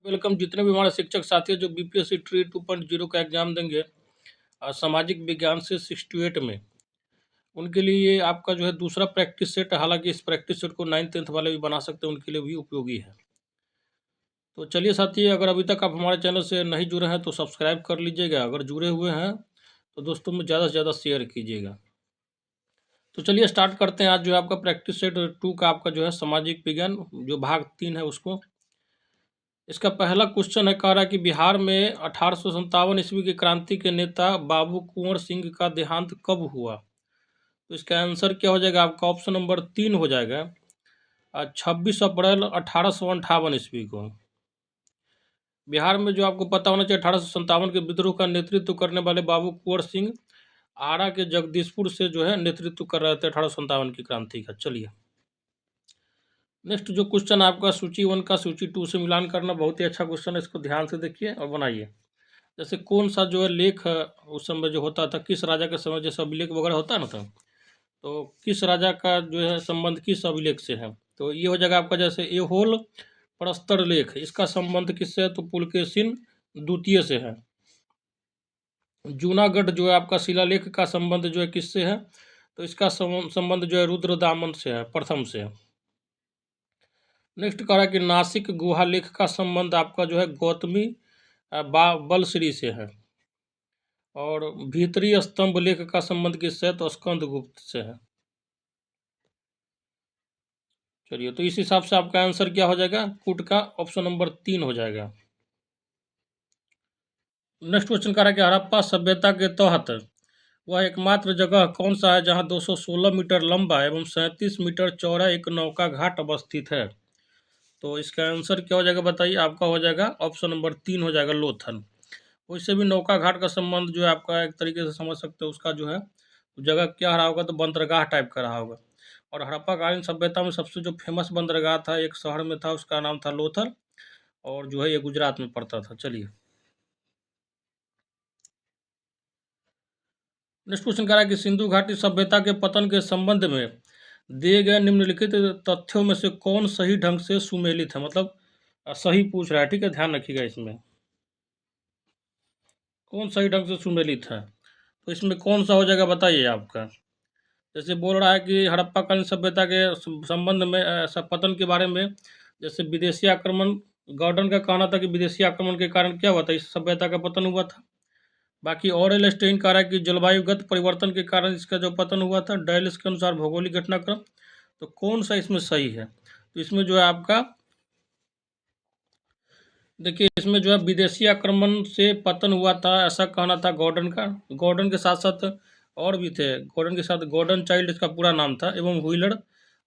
Welcome. जितने भी हमारे शिक्षक साथी हैं जो बीपीएससी ट्री 2.0 का एग्जाम देंगे सामाजिक विज्ञान से 68 में, उनके लिए ये आपका जो है दूसरा प्रैक्टिस सेट है। हालांकि इस प्रैक्टिस सेट को 9th 10th वाले भी बना सकते हैं, उनके लिए भी उपयोगी है। तो चलिए साथी, अगर अभी तक आप हमारे चैनल से नहीं जुड़े हैं तो सब्सक्राइब कर लीजिएगा। अगर जुड़े हुए हैं तो दोस्तों में ज़्यादा से ज़्यादा शेयर कीजिएगा। तो चलिए स्टार्ट करते हैं। आज जो है आपका प्रैक्टिस सेट 2 का आपका जो है सामाजिक विज्ञान जो भाग 3 है उसको। इसका पहला क्वेश्चन है, कह रहा है कि बिहार में 1857 ईस्वी की क्रांति के नेता बाबू कुंवर सिंह का देहांत कब हुआ? तो इसका आंसर क्या हो जाएगा आपका? ऑप्शन नंबर 3 हो जाएगा 26 अप्रैल 1858 ईस्वी को। बिहार में जो आपको पता होना चाहिए, 1857 के विद्रोह का नेतृत्व करने वाले बाबू कुंवर सिंह आरा के जगदीशपुर से जो है नेतृत्व कर रहे थे 1857 की क्रांति का। चलिए नेक्स्ट जो क्वेश्चन आपका सूची 1 का सूची 2 से मिलान करना, बहुत ही अच्छा क्वेश्चन है। इसको ध्यान से देखिए और बनाइए। जैसे कौन सा जो है लेख उस समय जो होता था, किस राजा के समय जैसे अभिलेख वगैरह होता है ना था, तो किस राजा का जो है संबंध किस अभिलेख से है? तो ये हो जाएगा आपका जैसे एहोल प्रस्तर लेख, इसका संबंध किससे है? तो पुलकेशिन द्वितीय से है। जूनागढ़ जो है आपका शिलालेख का संबंध जो है किससे है? तो इसका संबंध जो है रुद्रदामन से है, प्रथम से है। नेक्स्ट कह रहा है कि नासिक गुहा लेख का संबंध आपका जो है गौतमी बलश्री से है। और भीतरी स्तंभ लेख का संबंध किससे है? तो स्कंदगुप्त से है। चलिए, तो इस हिसाब से आपका आंसर क्या हो जाएगा? कुट का ऑप्शन नंबर 3 हो जाएगा। नेक्स्ट क्वेश्चन कह रहा है कि हड़प्पा सभ्यता के तहत वह एकमात्र जगह कौन सा है जहां 216 मीटर लंबा एवं 37 मीटर चौड़ा एक नौका घाट अवस्थित है? तो इसका आंसर क्या हो जाएगा बताइए? आपका हो जाएगा ऑप्शन नंबर 3 हो जाएगा लोथल। वैसे भी नौका घाट का संबंध जो है आपका एक तरीके से समझ सकते हो, उसका जो है जगह क्या रहा होगा? तो बंदरगाह टाइप का रहा होगा। और हड़प्पाकालीन सभ्यता में सबसे जो फेमस बंदरगाह था एक शहर में था, उसका नाम था लोथल, और जो है ये गुजरात में पड़ता था। चलिए नेक्स्ट क्वेश्चन कह रहा है कि सिंधु घाटी सभ्यता के पतन के संबंध में दिए गए निम्नलिखित तथ्यों में से कौन सही ढंग से सुमेलित है? मतलब सही पूछ रहा है, ठीक है, ध्यान रखिएगा। इसमें कौन सही ढंग से सुमेलित है? तो इसमें कौन सा हो जाएगा बताइए आपका? जैसे बोल रहा है कि हड़प्पाकालीन सभ्यता के संबंध में पतन के बारे में, जैसे विदेशी आक्रमण, गॉर्डन का कहना था कि विदेशी आक्रमण के कारण क्या हुआ था, इस सभ्यता का पतन हुआ था। बाकी ऑरेल स्टेइन कह रहा है कि जलवायुगत परिवर्तन के कारण इसका जो पतन हुआ था। डायलिस के अनुसार भौगोलिक घटनाक्रम। तो कौन सा इसमें सही है? तो इसमें जो है आपका देखिए, इसमें जो है विदेशी आक्रमण से पतन हुआ था ऐसा कहना था गॉर्डन का। गॉर्डन के साथ साथ और भी थे, गॉर्डन के साथ गॉर्डन चाइल्ड इसका पूरा नाम था, एवं व्हीलर,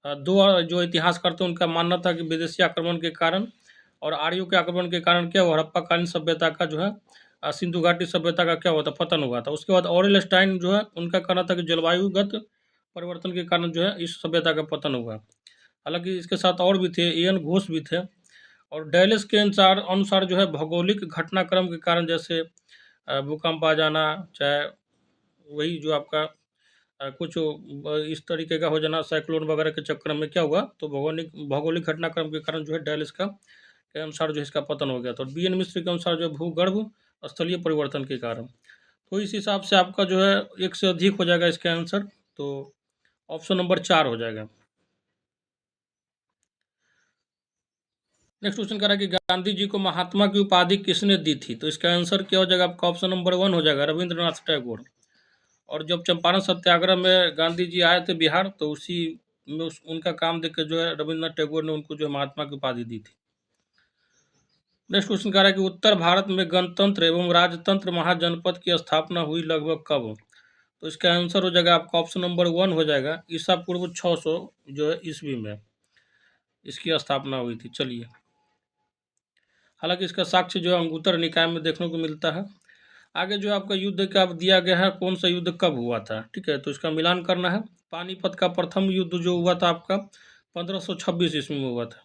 दो जो इतिहासकार थे उनका मानना था कि विदेशी आक्रमण के कारण और आर्यों के आक्रमण के कारण क्या हुआ, हड़प्पाकालीन सभ्यता का जो है सिंधु घाटी सभ्यता का क्या हुआ था, पतन हुआ था। उसके बाद ऑरेल स्टाइन जो है उनका कहना था कि जलवायुगत परिवर्तन के कारण जो है इस सभ्यता का पतन हुआ। हालांकि इसके साथ और भी थे, एन घोष भी थे। और डैलिस के अनुसार अनुसार जो है भौगोलिक घटनाक्रम के कारण, जैसे भूकंप आ जाना, चाहे वही जो आपका कुछ इस तरीके का हो जाना, साइक्लोन वगैरह के चक्कर में क्या हुआ, तो भौगोलिक भौगोलिक घटनाक्रम के कारण जो है डैलिस का के अनुसार जो इसका पतन हो गया था। और बी एन मिश्र के अनुसार जो भूगर्भ स्थलीय परिवर्तन के कारण। तो इस हिसाब से आपका जो है एक से अधिक हो जाएगा इसका आंसर। तो ऑप्शन नंबर 4 हो जाएगा। नेक्स्ट क्वेश्चन कह रहा है कि गांधी जी को महात्मा की उपाधि किसने दी थी? तो इसका आंसर क्या हो जाएगा आपका? ऑप्शन नंबर 1 हो जाएगा रविंद्रनाथ टैगोर। और जब चंपारण सत्याग्रह में गांधी जी आए थे बिहार, तो उसी में उनका काम देख के जो है रविंद्रनाथ टैगोर ने उनको जो है महात्मा की उपाधि दी थी। नेक्स्ट क्वेश्चन कह रहा है कि उत्तर भारत में गणतंत्र एवं राजतंत्र महाजनपद की स्थापना हुई लगभग कब? तो इसका आंसर हो जाएगा आपका ऑप्शन नंबर 1 हो जाएगा ईसा पूर्व 600 जो है ईस्वी में इसकी स्थापना हुई थी। चलिए, हालांकि इसका साक्ष्य जो है अंगुत्तर निकाय में देखने को मिलता है। आगे जो आपका युद्ध का दिया गया है, कौन सा युद्ध कब हुआ था, ठीक है, तो इसका मिलान करना है। पानीपत का प्रथम युद्ध जो हुआ था आपका 1526 ईस्वी में हुआ था।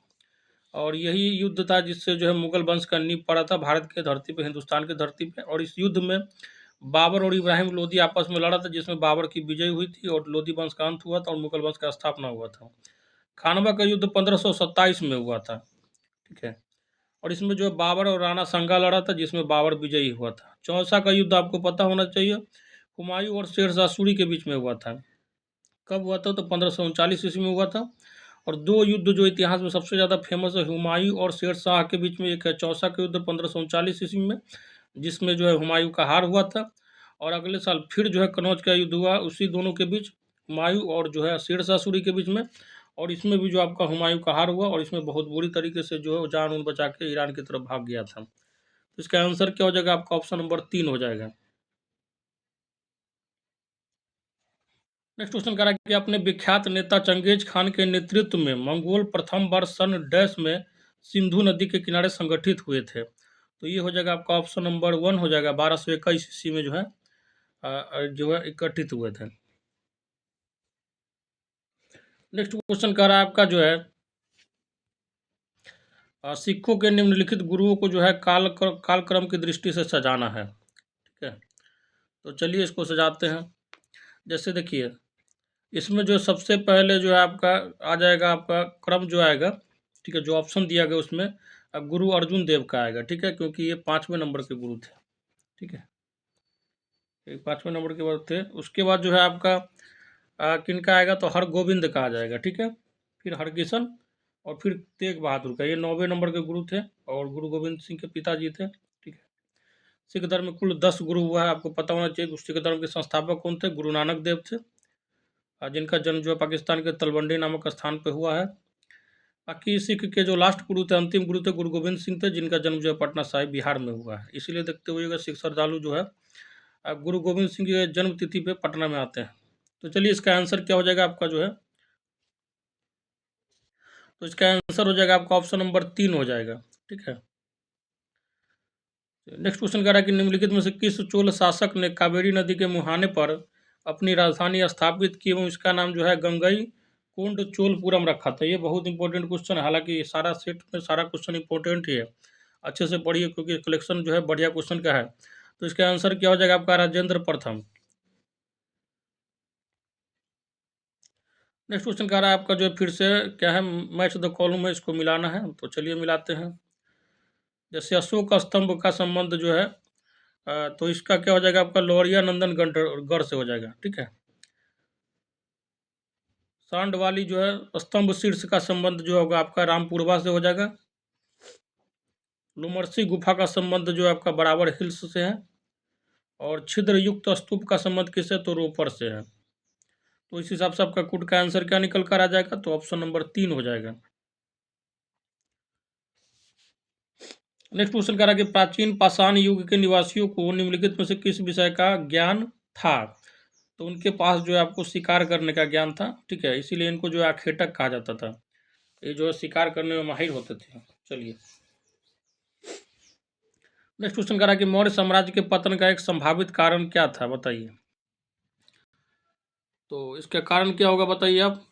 और यही युद्ध था जिससे जो है मुगल वंश का नींव पड़ा था भारत के धरती पे, हिंदुस्तान की धरती पे। और इस युद्ध में बाबर और इब्राहिम लोदी आपस में लड़ा था, जिसमें बाबर की विजय हुई थी और लोदी वंश का अंत हुआ था और मुगल वंश का स्थापना हुआ था। खानवा का युद्ध 1527 में हुआ था, ठीक है। और इसमें जो है बाबर और राणा संगा लड़ा था, जिसमें बाबर विजयी हुआ था। चौसा का युद्ध आपको पता होना चाहिए, हुमायूं और शेरशाह सूरी के बीच में हुआ था। कब हुआ था? तो 1539 ईस्वी में हुआ था। और दो युद्ध जो इतिहास में सबसे ज़्यादा फेमस है, हुमायूं और शेरशाह के बीच में, एक है चौसा का युद्ध 1539 ईस्वी में, जिसमें जो है हुमायूं का हार हुआ था। और अगले साल फिर जो है कनौज का युद्ध हुआ, उसी दोनों के बीच, हुमायूं और जो है शेरशाह सूरी के बीच में। और इसमें भी जो आपका हुमायूं का हार हुआ, और इसमें बहुत बुरी तरीके से जो है जान उन बचा के ईरान की तरफ भाग गया था। तो इसका आंसर क्या हो जाएगा? आपका ऑप्शन नंबर 3 हो जाएगा। नेक्स्ट क्वेश्चन कह रहा है कि अपने विख्यात नेता चंगेज खान के नेतृत्व में मंगोल प्रथम बार सन डैश में सिंधु नदी के किनारे संगठित हुए थे। तो ये हो जाएगा आपका ऑप्शन नंबर 1 हो जाएगा। 1221 ईस्वी में जो है इकट्ठित हुए थे। नेक्स्ट क्वेश्चन कह रहा है आपका जो है सिखों के निम्नलिखित गुरुओं को जो है कालक्रम की दृष्टि से सजाना है। ठीक है, तो चलिए इसको सजाते हैं। जैसे देखिए, इसमें जो सबसे पहले जो है आपका आ जाएगा, आपका क्रम जो आएगा, ठीक है, जो ऑप्शन दिया गया उसमें गुरु अर्जुन देव का आएगा। ठीक है, क्योंकि ये 5वें नंबर के गुरु थे। ठीक है, ये 5वें नंबर के बाद थे। उसके बाद जो है आपका किनका आएगा? तो हरगोविंद का आ जाएगा। ठीक है, फिर हरकिशन, और फिर तेग बहादुर का। ये 9वें नंबर के गुरु थे, और गुरु गोविंद सिंह के पिताजी थे। ठीक है, सिख धर्म में कुल 10 गुरु हुआ है, आपको पता होना चाहिए। सिख धर्म के संस्थापक कौन थे? गुरु नानक देव थे, जिनका जन्म जो है पाकिस्तान के तलवंडी नामक स्थान पर हुआ है। बाकी सिख के जो लास्ट गुरु थे, अंतिम गुरु थे, गुरु गोविंद सिंह थे, जिनका जन्म जो है पटना साहिब बिहार में हुआ है। इसीलिए देखते हुए सिख श्रद्धालु जो है गुरु गोविंद सिंह की जन्म तिथि पे पटना में आते हैं। तो चलिए इसका आंसर क्या हो जाएगा आपका जो है? तो इसका आंसर हो जाएगा आपका ऑप्शन नंबर 3 हो जाएगा। ठीक है, नेक्स्ट क्वेश्चन कह रहा है कि निम्नलिखित में से किस चोल शासक ने कावेरी नदी के मुहाने पर अपनी राजधानी स्थापित की एवं इसका नाम जो है गंगई कोंड चोलपुरम रखा था? ये बहुत इंपॉर्टेंट क्वेश्चन है, हालांकि ये सारा सेट में सारा क्वेश्चन इंपॉर्टेंट ही है। अच्छे से पढ़िए, क्योंकि कलेक्शन जो है बढ़िया क्वेश्चन का है। तो इसका आंसर क्या हो जाएगा आपका? राजेंद्र प्रथम। नेक्स्ट क्वेश्चन कह रहा है आपका जो है फिर से क्या है, मैच द कॉलम है, इसको मिलाना है। तो चलिए मिलाते हैं। जैसे अशोक स्तंभ का संबंध जो है तो इसका क्या हो जाएगा आपका? लोरिया नंदन गढ़ से हो जाएगा। ठीक है, सांड वाली जो है स्तंभ शीर्ष का संबंध जो होगा आपका रामपुरवा से हो जाएगा। लुमरसी गुफा का संबंध जो है आपका बराबर हिल्स से है। और छिद्र युक्त स्तूप का संबंध किससे? तो रोपर से है। तो इस हिसाब से आपका कुट का आंसर क्या निकल कर आ जाएगा? तो ऑप्शन नंबर 3 हो जाएगा। नेक्स्ट क्वेश्चन कह रहा है कि प्राचीन पाषाण युग के निवासियों को निम्नलिखित में से किस विषय का ज्ञान था? तो उनके पास जो है आपको शिकार करने का ज्ञान था। ठीक है, इसीलिए इनको जो है आखेटक कहा जाता था। ये जो है शिकार करने में माहिर होते थे। चलिए नेक्स्ट क्वेश्चन कह रहा है कि मौर्य साम्राज्य के पतन का एक संभावित कारण क्या था? बताइए। तो इसका कारण क्या होगा बताइए आप।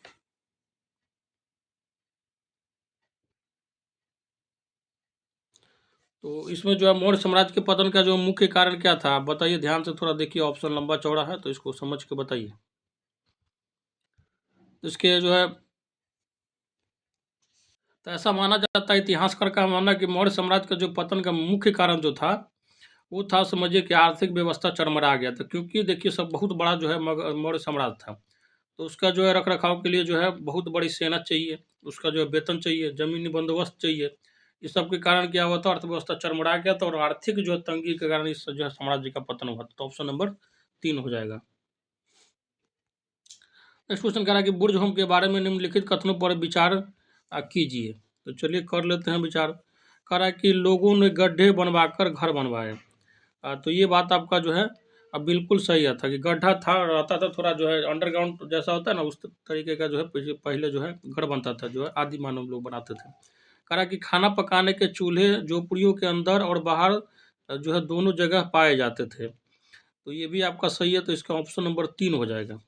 तो इसमें जो है मौर्य साम्राज्य के पतन का जो मुख्य कारण क्या था? आप बताइए, ध्यान से थोड़ा देखिए, ऑप्शन लंबा चौड़ा है, तो इसको समझ के बताइए। इसके जो है तो ऐसा माना जाता है, इतिहासकार का मानना कि मौर्य साम्राज्य का जो पतन का मुख्य कारण जो था, वो था, समझिए कि आर्थिक व्यवस्था चरमरा गया था। क्योंकि देखिए सब बहुत बड़ा जो है मौर्य साम्राज्य था, तो उसका जो है रख रखाव के लिए जो है बहुत बड़ी सेना चाहिए, उसका जो है वेतन चाहिए, जमीनी बंदोबस्त चाहिए। इस सब के कारण क्या हुआ था? अर्थव्यवस्था चरमरा गया था, और आर्थिक जो है तंगी के कारण इस जो है साम्राज्य का पतन हुआ था। तो ऑप्शन नंबर 3 हो जाएगा। नेक्स्ट क्वेश्चन कह रहा है कि बुर्ज होम के बारे में निम्नलिखित कथनों पर विचार कीजिए। तो चलिए कर लेते हैं विचार। कह रहा है कि लोगों ने गड्ढे बनवाकर घर बनवाए। तो ये बात आपका जो है अब बिल्कुल सही था कि गड्ढा था, रहता था थोड़ा जो है अंडरग्राउंड जैसा होता है ना, उस तरीके का जो है पहले जो है घर बनता था, जो है आदि मानव लोग बनाते थे। कह रहा है कि खाना पकाने के चूल्हे झोपड़ियों के अंदर और बाहर जो है दोनों जगह पाए जाते थे। तो ये भी आपका सही है, तो इसका ऑप्शन नंबर 3 हो जाएगा।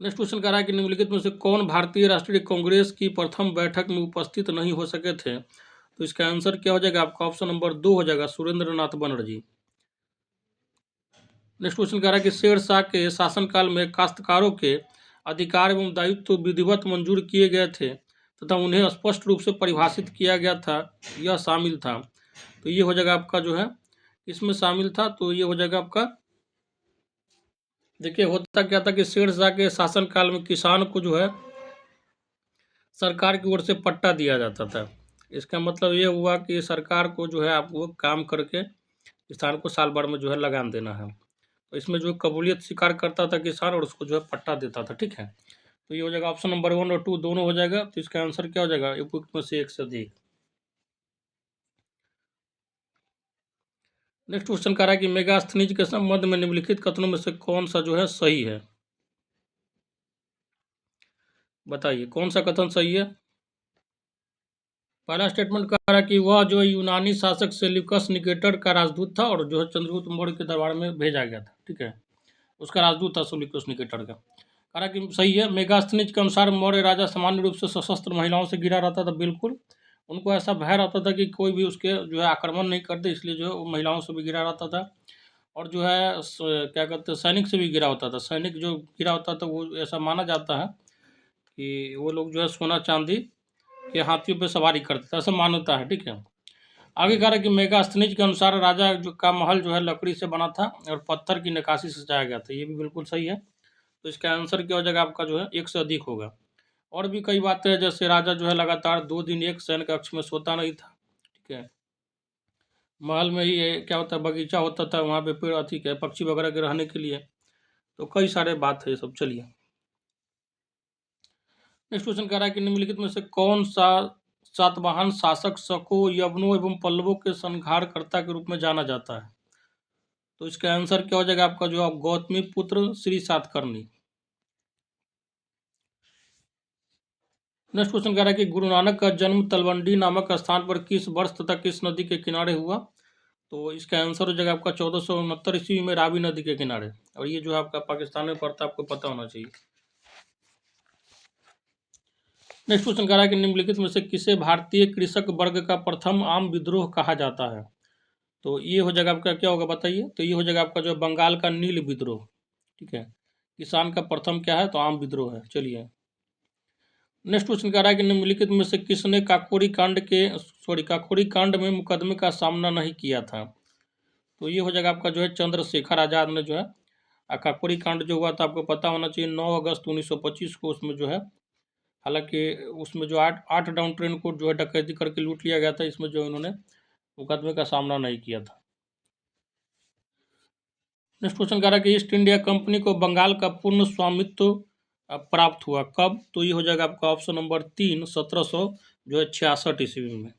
नेक्स्ट क्वेश्चन कह रहा है कि निम्नलिखित में से कौन भारतीय राष्ट्रीय कांग्रेस की प्रथम बैठक में उपस्थित नहीं हो सके थे? तो इसका आंसर क्या हो जाएगा आपका? ऑप्शन नंबर 2 हो जाएगा, सुरेंद्र नाथ बनर्जी। नेक्स्ट क्वेश्चन कह रहा है कि शेरशाह के शासनकाल में काश्तकारों के अधिकार एवं दायित्व विधिवत मंजूर किए गए थे, तथा उन्हें स्पष्ट रूप से परिभाषित किया गया था, यह शामिल था। तो ये हो जाएगा आपका जो है इसमें शामिल था। तो ये हो जाएगा आपका, देखिए होता क्या था कि शेरशाह के शासनकाल में किसान को जो है सरकार की ओर से पट्टा दिया जाता था। इसका मतलब ये हुआ कि सरकार को जो है आपको काम करके किसान को साल भर में जो है लगान देना है। तो इसमें जो कबूलियत स्वीकार करता था किसान और उसको जो है पट्टा देता था। ठीक है, तो ये हो जाएगा ऑप्शन नंबर 1 और 2 दोनों हो जाएगा। तो इसका आंसर क्या हो जाएगा, उपयुक्त में से एक से अधिक। नेक्स्ट क्वेश्चन कह रहा है कि मेगास्थनीज के संबंध में निम्नलिखित कथनों में से कौन सा जो है सही है, बताइए कौन सा कथन सही है। पहला स्टेटमेंट कह रहा है कि वह जो यूनानी शासक सेल्यूकस निकेटर का राजदूत था और जो है चंद्रगुप्त मौर्य के दरबार में भेजा गया था। ठीक है, उसका राजदूत था सेल्यूकस निकेटर का। कह रहा है कि सही है। मेगास्थनीज के अनुसार मौर्य राजा सामान्य रूप से सशस्त्र महिलाओं से घिरा रहता था। बिल्कुल, उनको ऐसा भय रहता था कि कोई भी उसके जो है आक्रमण नहीं कर दे, इसलिए जो है वो महिलाओं से भी घिरा रहता था। और जो है क्या कहते हैं, सैनिक से भी घिरा होता था। सैनिक जो घिरा होता था वो ऐसा माना जाता है कि वो लोग जो है सोना चांदी के हाथियों पे सवारी करते थे, ऐसा मान्यता है। ठीक है, आगे कह रहा है कि मेगास्थनीज के अनुसार राजा जो का महल जो है लकड़ी से बना था और पत्थर की नक्काशी से सजाया गया था। ये भी बिल्कुल सही है। तो इसका आंसर क्या हो जाएगा आपका जो है एक से अधिक होगा। और भी कई बातें हैं, जैसे राजा जो है लगातार 2 दिन एक सैन्य कक्ष में सोता नहीं था। ठीक है, महल में ही क्या होता है बगीचा होता था, वहाँ पे पेड़ अथी के पक्षी वगैरह के रहने के लिए। तो कई सारे बात है ये सब। चलिए नेक्स्ट क्वेश्चन कह रहा है कि निम्नलिखित में से कौन सा सातवाहन शासक शको, यवनों एवं पल्लवों के संहारकर्ता के रूप में जाना जाता है। तो इसका आंसर क्या हो जाएगा आपका जो आप गौतमी पुत्र श्री सातकर्णी। नेक्स्ट क्वेश्चन कह रहा है कि गुरु नानक का जन्म तलवंडी नामक स्थान पर किस वर्ष तथा किस नदी के किनारे हुआ। तो इसका आंसर हो जाएगा आपका 1469 ईस्वी में रावी नदी के किनारे। और ये जो है आपका पाकिस्तान में पड़ता है, आपको पता होना चाहिए। नेक्स्ट क्वेश्चन कह रहा है कि निम्नलिखित में से किसे भारतीय कृषक वर्ग का प्रथम आम विद्रोह कहा जाता है। तो ये हो जाएगा आपका क्या होगा बताइए। तो ये हो जाएगा आपका जो बंगाल का नील विद्रोह। ठीक है, किसान का प्रथम क्या है, तो आम विद्रोह है। चलिए नेक्स्ट क्वेश्चन कह रहा है कि निम्नलिखित में से किसने काकोरी कांड में मुकदमे का सामना नहीं किया था। तो ये हो जाएगा आपका जो है चंद्रशेखर आजाद ने जो है काकोरी कांड जो हुआ था, आपको पता होना चाहिए 9 अगस्त 1925 को। उसमें जो है हालांकि उसमें जो आठ डाउन ट्रेन को जो है डकैती करके लूट लिया गया था, इसमें जो इन्होंने मुकदमे का सामना नहीं किया था। नेक्स्ट क्वेश्चन कह रहा है कि ईस्ट इंडिया कंपनी को बंगाल का पूर्ण स्वामित्व प्राप्त हुआ कब। तो ये हो जाएगा आपका ऑप्शन नंबर 3 1700 जो है 66 ईस्वी में।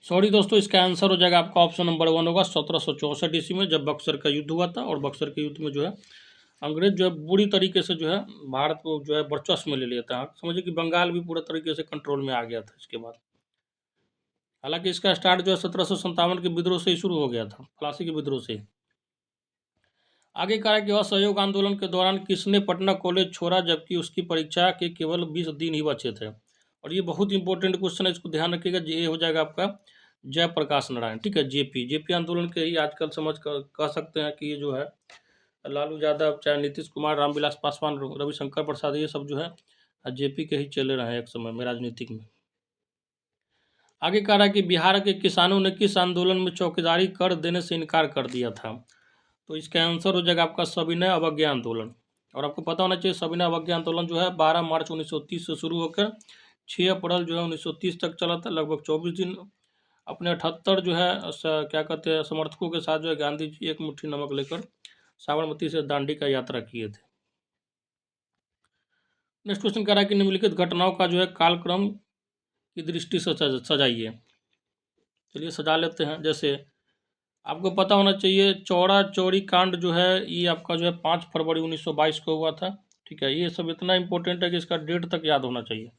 सॉरी दोस्तों, इसका आंसर हो जाएगा आपका ऑप्शन नंबर 1 होगा 1764 ईस्वी में, जब बक्सर का युद्ध हुआ था। और बक्सर के युद्ध में जो है अंग्रेज जो है बुरी तरीके से जो है भारत को जो है वर्चस्व में ले लिया था। समझिए कि बंगाल भी पूरा तरीके से कंट्रोल में आ गया था इसके बाद। हालांकि इसका स्टार्ट जो है 1757 के विद्रोह से ही शुरू हो गया था, प्लासी के विद्रोह से। आगे कहा कि असहयोग आंदोलन के दौरान किसने पटना कॉलेज छोड़ा, जबकि उसकी परीक्षा के केवल 20 दिन ही बचे थे। और ये बहुत इंपॉर्टेंट क्वेश्चन है, इसको ध्यान रखिएगा। ये हो जाएगा आपका जयप्रकाश नारायण। ठीक है, जेपी आंदोलन के ही आजकल समझ कर कह सकते हैं कि ये जो है लालू यादव, चाहे नीतीश कुमार, रामविलास पासवान, रविशंकर प्रसाद, ये सब जो है जेपी के ही चले रहे हैं एक समय में राजनीतिक में। आगे कह रहा है कि बिहार के किसानों ने किस आंदोलन में चौकीदारी कर देने से इनकार कर दिया था। तो इसका आंसर हो जाएगा आपका सविनय अवज्ञा आंदोलन। और आपको पता होना चाहिए सविनय अवज्ञा आंदोलन जो है 12 मार्च 1930 से शुरू होकर 6 अप्रैल जो है 1930 तक चला था, लगभग 24 दिन। अपने 78 जो है क्या कहते हैं समर्थकों के साथ जो है गांधी जी एक मुट्ठी नमक लेकर साबरमती से दांडी का यात्रा किए थे। नेक्स्ट क्वेश्चन कह रहा है कि निम्नलिखित घटनाओं का जो है कालक्रम की दृष्टि से सजाइए। चलिए सजा लेते हैं। जैसे आपको पता होना चाहिए चौड़ा चौड़ी कांड जो है ये आपका जो है 5 फरवरी 1922 को हुआ था। ठीक है, ये सब इतना इंपॉर्टेंट है कि इसका डेट तक याद होना चाहिए।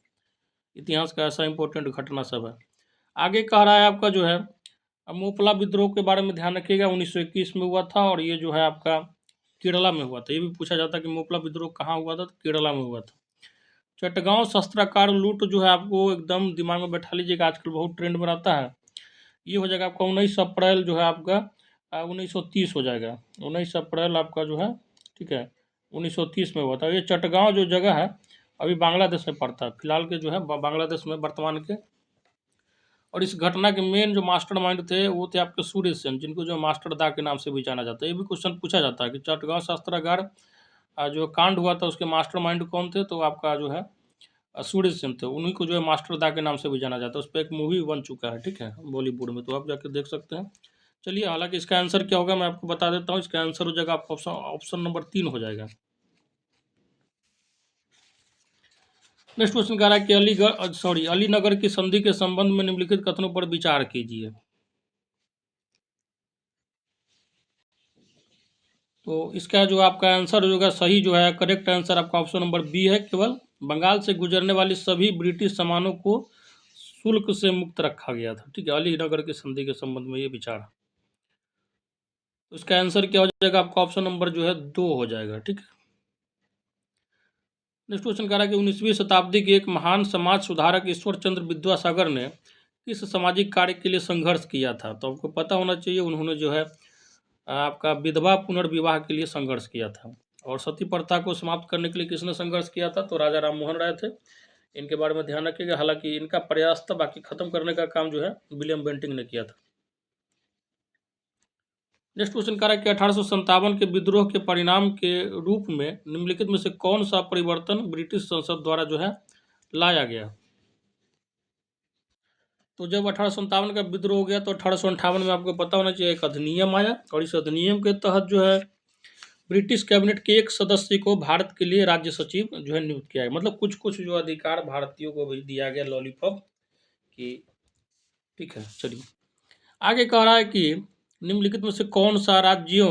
इतिहास का ऐसा इंपॉर्टेंट घटना सब है। आगे कह रहा है आपका जो है मोपला विद्रोह के बारे में ध्यान रखिएगा, 1921 में हुआ था। और ये जो है आपका केरला में हुआ था। ये भी पूछा जाता है कि मोपला विद्रोह कहाँ हुआ था, तो केरला में हुआ था। चटगांव शस्त्रागार लूट जो है आपको एकदम दिमाग में बैठा लीजिएगा, आजकल बहुत ट्रेंड में रहता है। ये हो जाएगा आपका 19 अप्रैल जो है आपका 1930 हो जाएगा। 19 अप्रैल आपका जो है ठीक है 1930 में हुआ था। ये चटगांव जो जगह है अभी बांग्लादेश में पड़ता है, फिलहाल के जो है बांग्लादेश में वर्तमान के। और इस घटना के मेन जो मास्टरमाइंड थे वो थे आपके सूर्य सेन, जिनको जो मास्टर दा के नाम से भी जाना जाता है। ये भी क्वेश्चन पूछा जाता है कि चटगांव शस्त्रागार जो कांड हुआ था उसके मास्टरमाइंड कौन थे, तो आपका जो है सूर्य सेन थे। उन्हीं को जो है मास्टर दा के नाम से भी जाना जाता है। उस पर एक मूवी बन चुका है, ठीक है, बॉलीवुड में, तो आप जाकर देख सकते हैं। चलिए, हालांकि इसका आंसर क्या होगा मैं आपको बता देता हूँ। इसका आंसर हो जाएगा आपका ऑप्शन नंबर 3 हो जाएगा। नेक्स्ट क्वेश्चन कह रहा है कि अलीनगर की संधि के संबंध में निम्नलिखित कथनों पर विचार कीजिए। तो इसका जो आपका आंसर होगा सही जो है, करेक्ट आंसर आपका ऑप्शन नंबर बी है। केवल बंगाल से गुजरने वाली सभी ब्रिटिश सामानों को शुल्क से मुक्त रखा गया था, ठीक है, अलीनगर की संधि के संबंध में ये विचार। तो इसका आंसर क्या हो जाएगा आपका ऑप्शन नंबर जो है 2 हो जाएगा, ठीक है। नेक्स्ट क्वेश्चन कह रहा है कि 19वीं शताब्दी के एक महान समाज सुधारक ईश्वर चंद्र विद्यासागर ने किस सामाजिक कार्य के लिए संघर्ष किया था। तो आपको पता होना चाहिए, उन्होंने जो है आपका विधवा पुनर्विवाह के लिए संघर्ष किया था। और सती प्रथा को समाप्त करने के लिए किसने संघर्ष किया था, तो राजा राम मोहन राय थे। इनके बारे में ध्यान रखिएगा, हालांकि इनका प्रयास था, बाकी खत्म करने का काम जो है विलियम बेंटिंग ने किया था। नेक्स्ट क्वेश्चन कह रहा है कि 1857 के विद्रोह के परिणाम के रूप में निम्नलिखित में से कौन सा परिवर्तन ब्रिटिश संसद द्वारा जो है लाया गया। तो जब 1857 का विद्रोह हो गया तो 1858 में आपको पता होना चाहिए एक अधिनियम आया, और इस अधिनियम के तहत जो है ब्रिटिश कैबिनेट के एक सदस्य को भारत के लिए राज्य सचिव जो है नियुक्त किया गया। मतलब कुछ कुछ जो अधिकार भारतीयों को भी दिया गया, लॉलीपॉप की, ठीक है। चलिए आगे कह रहा है कि निम्नलिखित में से कौन सा राज्यों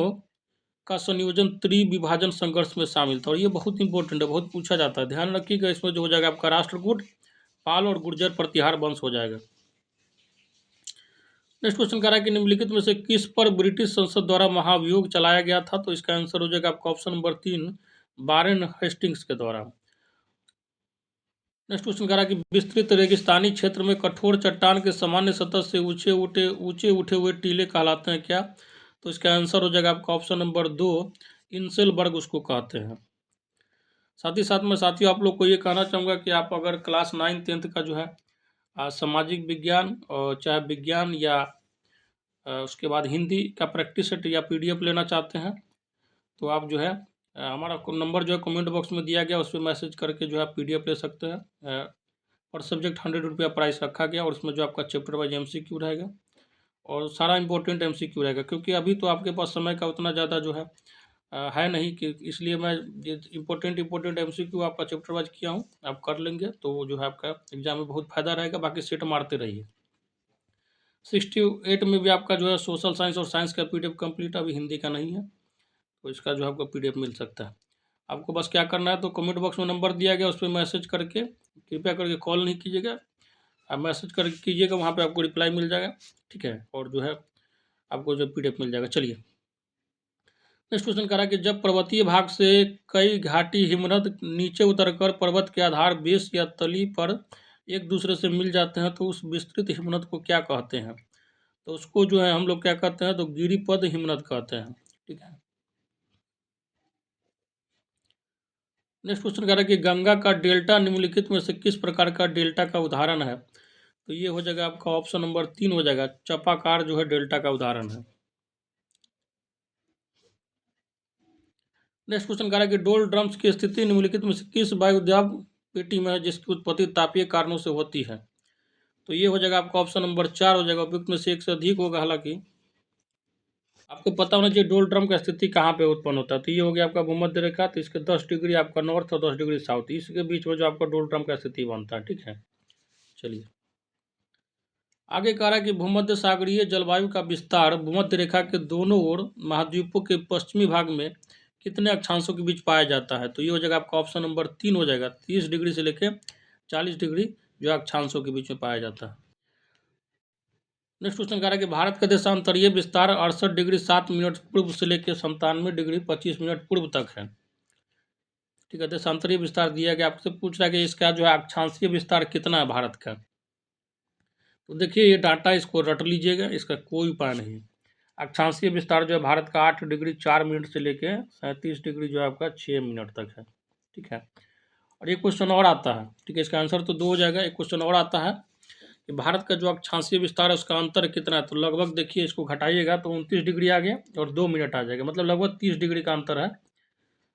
का संयोजन त्रिविभाजन संघर्ष में शामिल था। और ये बहुत इंपॉर्टेंट है, बहुत पूछा जाता है, ध्यान रखिएगा। इसमें जो हो जाएगा आपका राष्ट्रकूट, पाल और गुर्जर प्रतिहार वंश हो जाएगा। नेक्स्ट क्वेश्चन कह रहा है कि निम्नलिखित में से किस पर ब्रिटिश संसद द्वारा महाभियोग चलाया गया था। तो इसका आंसर हो जाएगा आपका ऑप्शन नंबर 3, वारेन हेस्टिंग्स के द्वारा। नेक्स्ट क्वेश्चन कह रहा है कि विस्तृत रेगिस्तानी क्षेत्र में कठोर चट्टान के सामान्य सतह से ऊंचे उठे हुए टीले कहलाते हैं क्या। तो इसका आंसर हो जाएगा आपका ऑप्शन नंबर 2, इंसेलबर्ग उसको कहते हैं। साथ ही साथ में साथियों आप लोग को ये कहना चाहूँगा कि आप अगर क्लास 9-10 का जो है सामाजिक विज्ञान और चाहे विज्ञान या उसके बाद हिंदी का प्रैक्टिस सेट या पीडीएफ लेना चाहते हैं, तो आप जो है हमारा नंबर जो है कमेंट बॉक्स में दिया गया, उस पर मैसेज करके जो है पीडीएफ ले सकते हैं। और सब्जेक्ट 100 रुपया प्राइस रखा गया, और उसमें जो आपका चैप्टर वाइज एमसीक्यू रहेगा और सारा इंपॉर्टेंट एमसीक्यू रहेगा। क्योंकि अभी तो आपके पास समय का उतना ज़्यादा जो है नहीं, कि इसलिए मैं इम्पोर्टेंट एमसीक्यू आपका चैप्टर वाइज किया हूँ। आप कर लेंगे तो जो है आपका एग्जाम में बहुत फायदा रहेगा। बाकी सेट मारते रहिए। 68 में भी आपका जो है सोशल साइंस और साइंस का पीडीएफ कंप्लीट, अभी हिंदी का नहीं है, तो इसका जो है आपको पीडीएफ मिल सकता है। आपको बस क्या करना है, तो कमेंट बॉक्स में नंबर दिया गया, उस पर मैसेज करके, कृपया करके कॉल नहीं कीजिएगा, आप मैसेज करके कीजिएगा, वहाँ पे आपको रिप्लाई मिल जाएगा, ठीक है। और जो है आपको जो पीडीएफ मिल जाएगा। चलिए नेक्स्ट क्वेश्चन करा कि जब पर्वतीय भाग से कई घाटी हिमनद नीचे उतरकर पर्वत के आधार बेस या तली पर एक दूसरे से मिल जाते हैं, तो उस विस्तृत हिमनद को क्या कहते हैं। तो उसको जो है हम लोग क्या कहते हैं, तो गिरिपद हिमनद कहते हैं, ठीक है। नेक्स्ट क्वेश्चन कह रहा है कि गंगा का डेल्टा निम्नलिखित में से किस प्रकार का डेल्टा का उदाहरण है। तो ये हो जाएगा आपका ऑप्शन नंबर 3 हो जाएगा, चपाकार जो है डेल्टा का उदाहरण है। नेक्स्ट क्वेश्चन कह रहा है कि डोल ड्रम्स की स्थिति निम्नलिखित में से किस वायुदाब पेटी में है जिसकी उत्पत्ति तापीय कारणों से होती है। तो ये हो जाएगा आपका ऑप्शन नंबर 4 हो जाएगा। उपयुक्त में से एक से अधिक होगा। हालांकि आपको पता होना चाहिए डोल ड्रम का स्थिति कहाँ पे उत्पन्न होता है। तो ये हो गया आपका भूमध्य रेखा, तो इसके 10 डिग्री आपका नॉर्थ और 10 डिग्री साउथ, इसके बीच में जो आपका डोल ड्रम का स्थिति बनता है, ठीक है। चलिए आगे कह रहा है कि भूमध्य सागरीय जलवायु का विस्तार भूमध्य रेखा के दोनों ओर महाद्वीपों के पश्चिमी भाग में कितने अक्षांशों के बीच पाया जाता है। तो ये हो जाएगा आपका ऑप्शन नंबर 3 हो जाएगा, 30 डिग्री से लेकर 40 डिग्री जो अक्षांशों के बीच में पाया जाता है। नेक्स्ट क्वेश्चन कह रहा है कि भारत का देशांतरीय विस्तार 68 डिग्री 7 मिनट पूर्व से लेकर 97 डिग्री 25 मिनट पूर्व तक है, ठीक है। देशांतरीय विस्तार दिया गया, आपसे पूछ रहा है कि इसका जो है अक्षांशीय विस्तार कितना है भारत का। तो देखिए ये डाटा, इसको रट लीजिएगा, इसका कोई उपाय नहीं। अक्षांशीय विस्तार जो है भारत का 8 डिग्री 4 मिनट से लेके 37 डिग्री जो है आपका 6 मिनट तक है। ठीक है, और एक क्वेश्चन और आता है, ठीक है, इसका आंसर तो 2 हो जाएगा। एक क्वेश्चन और आता है कि भारत का जो अक्षांशीय विस्तार है उसका अंतर कितना है, तो लगभग देखिए इसको घटाइएगा तो 29 डिग्री आ गया और 2 मिनट आ जाएगा, मतलब लगभग 30 डिग्री का अंतर है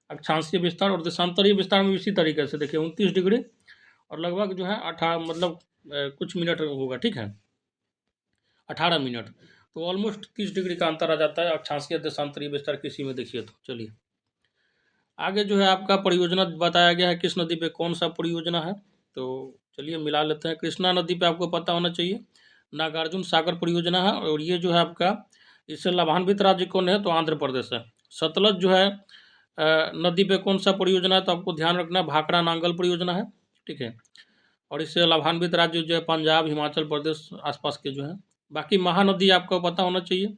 अक्षांशीय विस्तार और देशांतरीय विस्तार में इसी तरीके से देखिए 29 डिग्री और लगभग जो है 18 मतलब कुछ मिनट होगा, ठीक है, 18 मिनट, तो ऑलमोस्ट 30 डिग्री का अंतर आ जाता है अक्षांशीय देशांतरीय विस्तार किसी में देखिए तो। चलिए आगे जो है आपका परियोजना बताया गया है, किस नदी पे कौन सा परियोजना है, तो चलिए मिला लेते हैं। कृष्णा नदी पे आपको पता होना चाहिए नागार्जुन सागर परियोजना है और ये जो है आपका इससे लाभान्वित राज्य कौन है, तो आंध्र प्रदेश है। सतलज जो है नदी पे कौन सा परियोजना है, तो आपको ध्यान रखना भाखड़ा नांगल परियोजना है, ठीक है, और इससे लाभान्वित राज्य जो है पंजाब हिमाचल प्रदेश आसपास के जो है। बाकी महानदी आपको पता होना चाहिए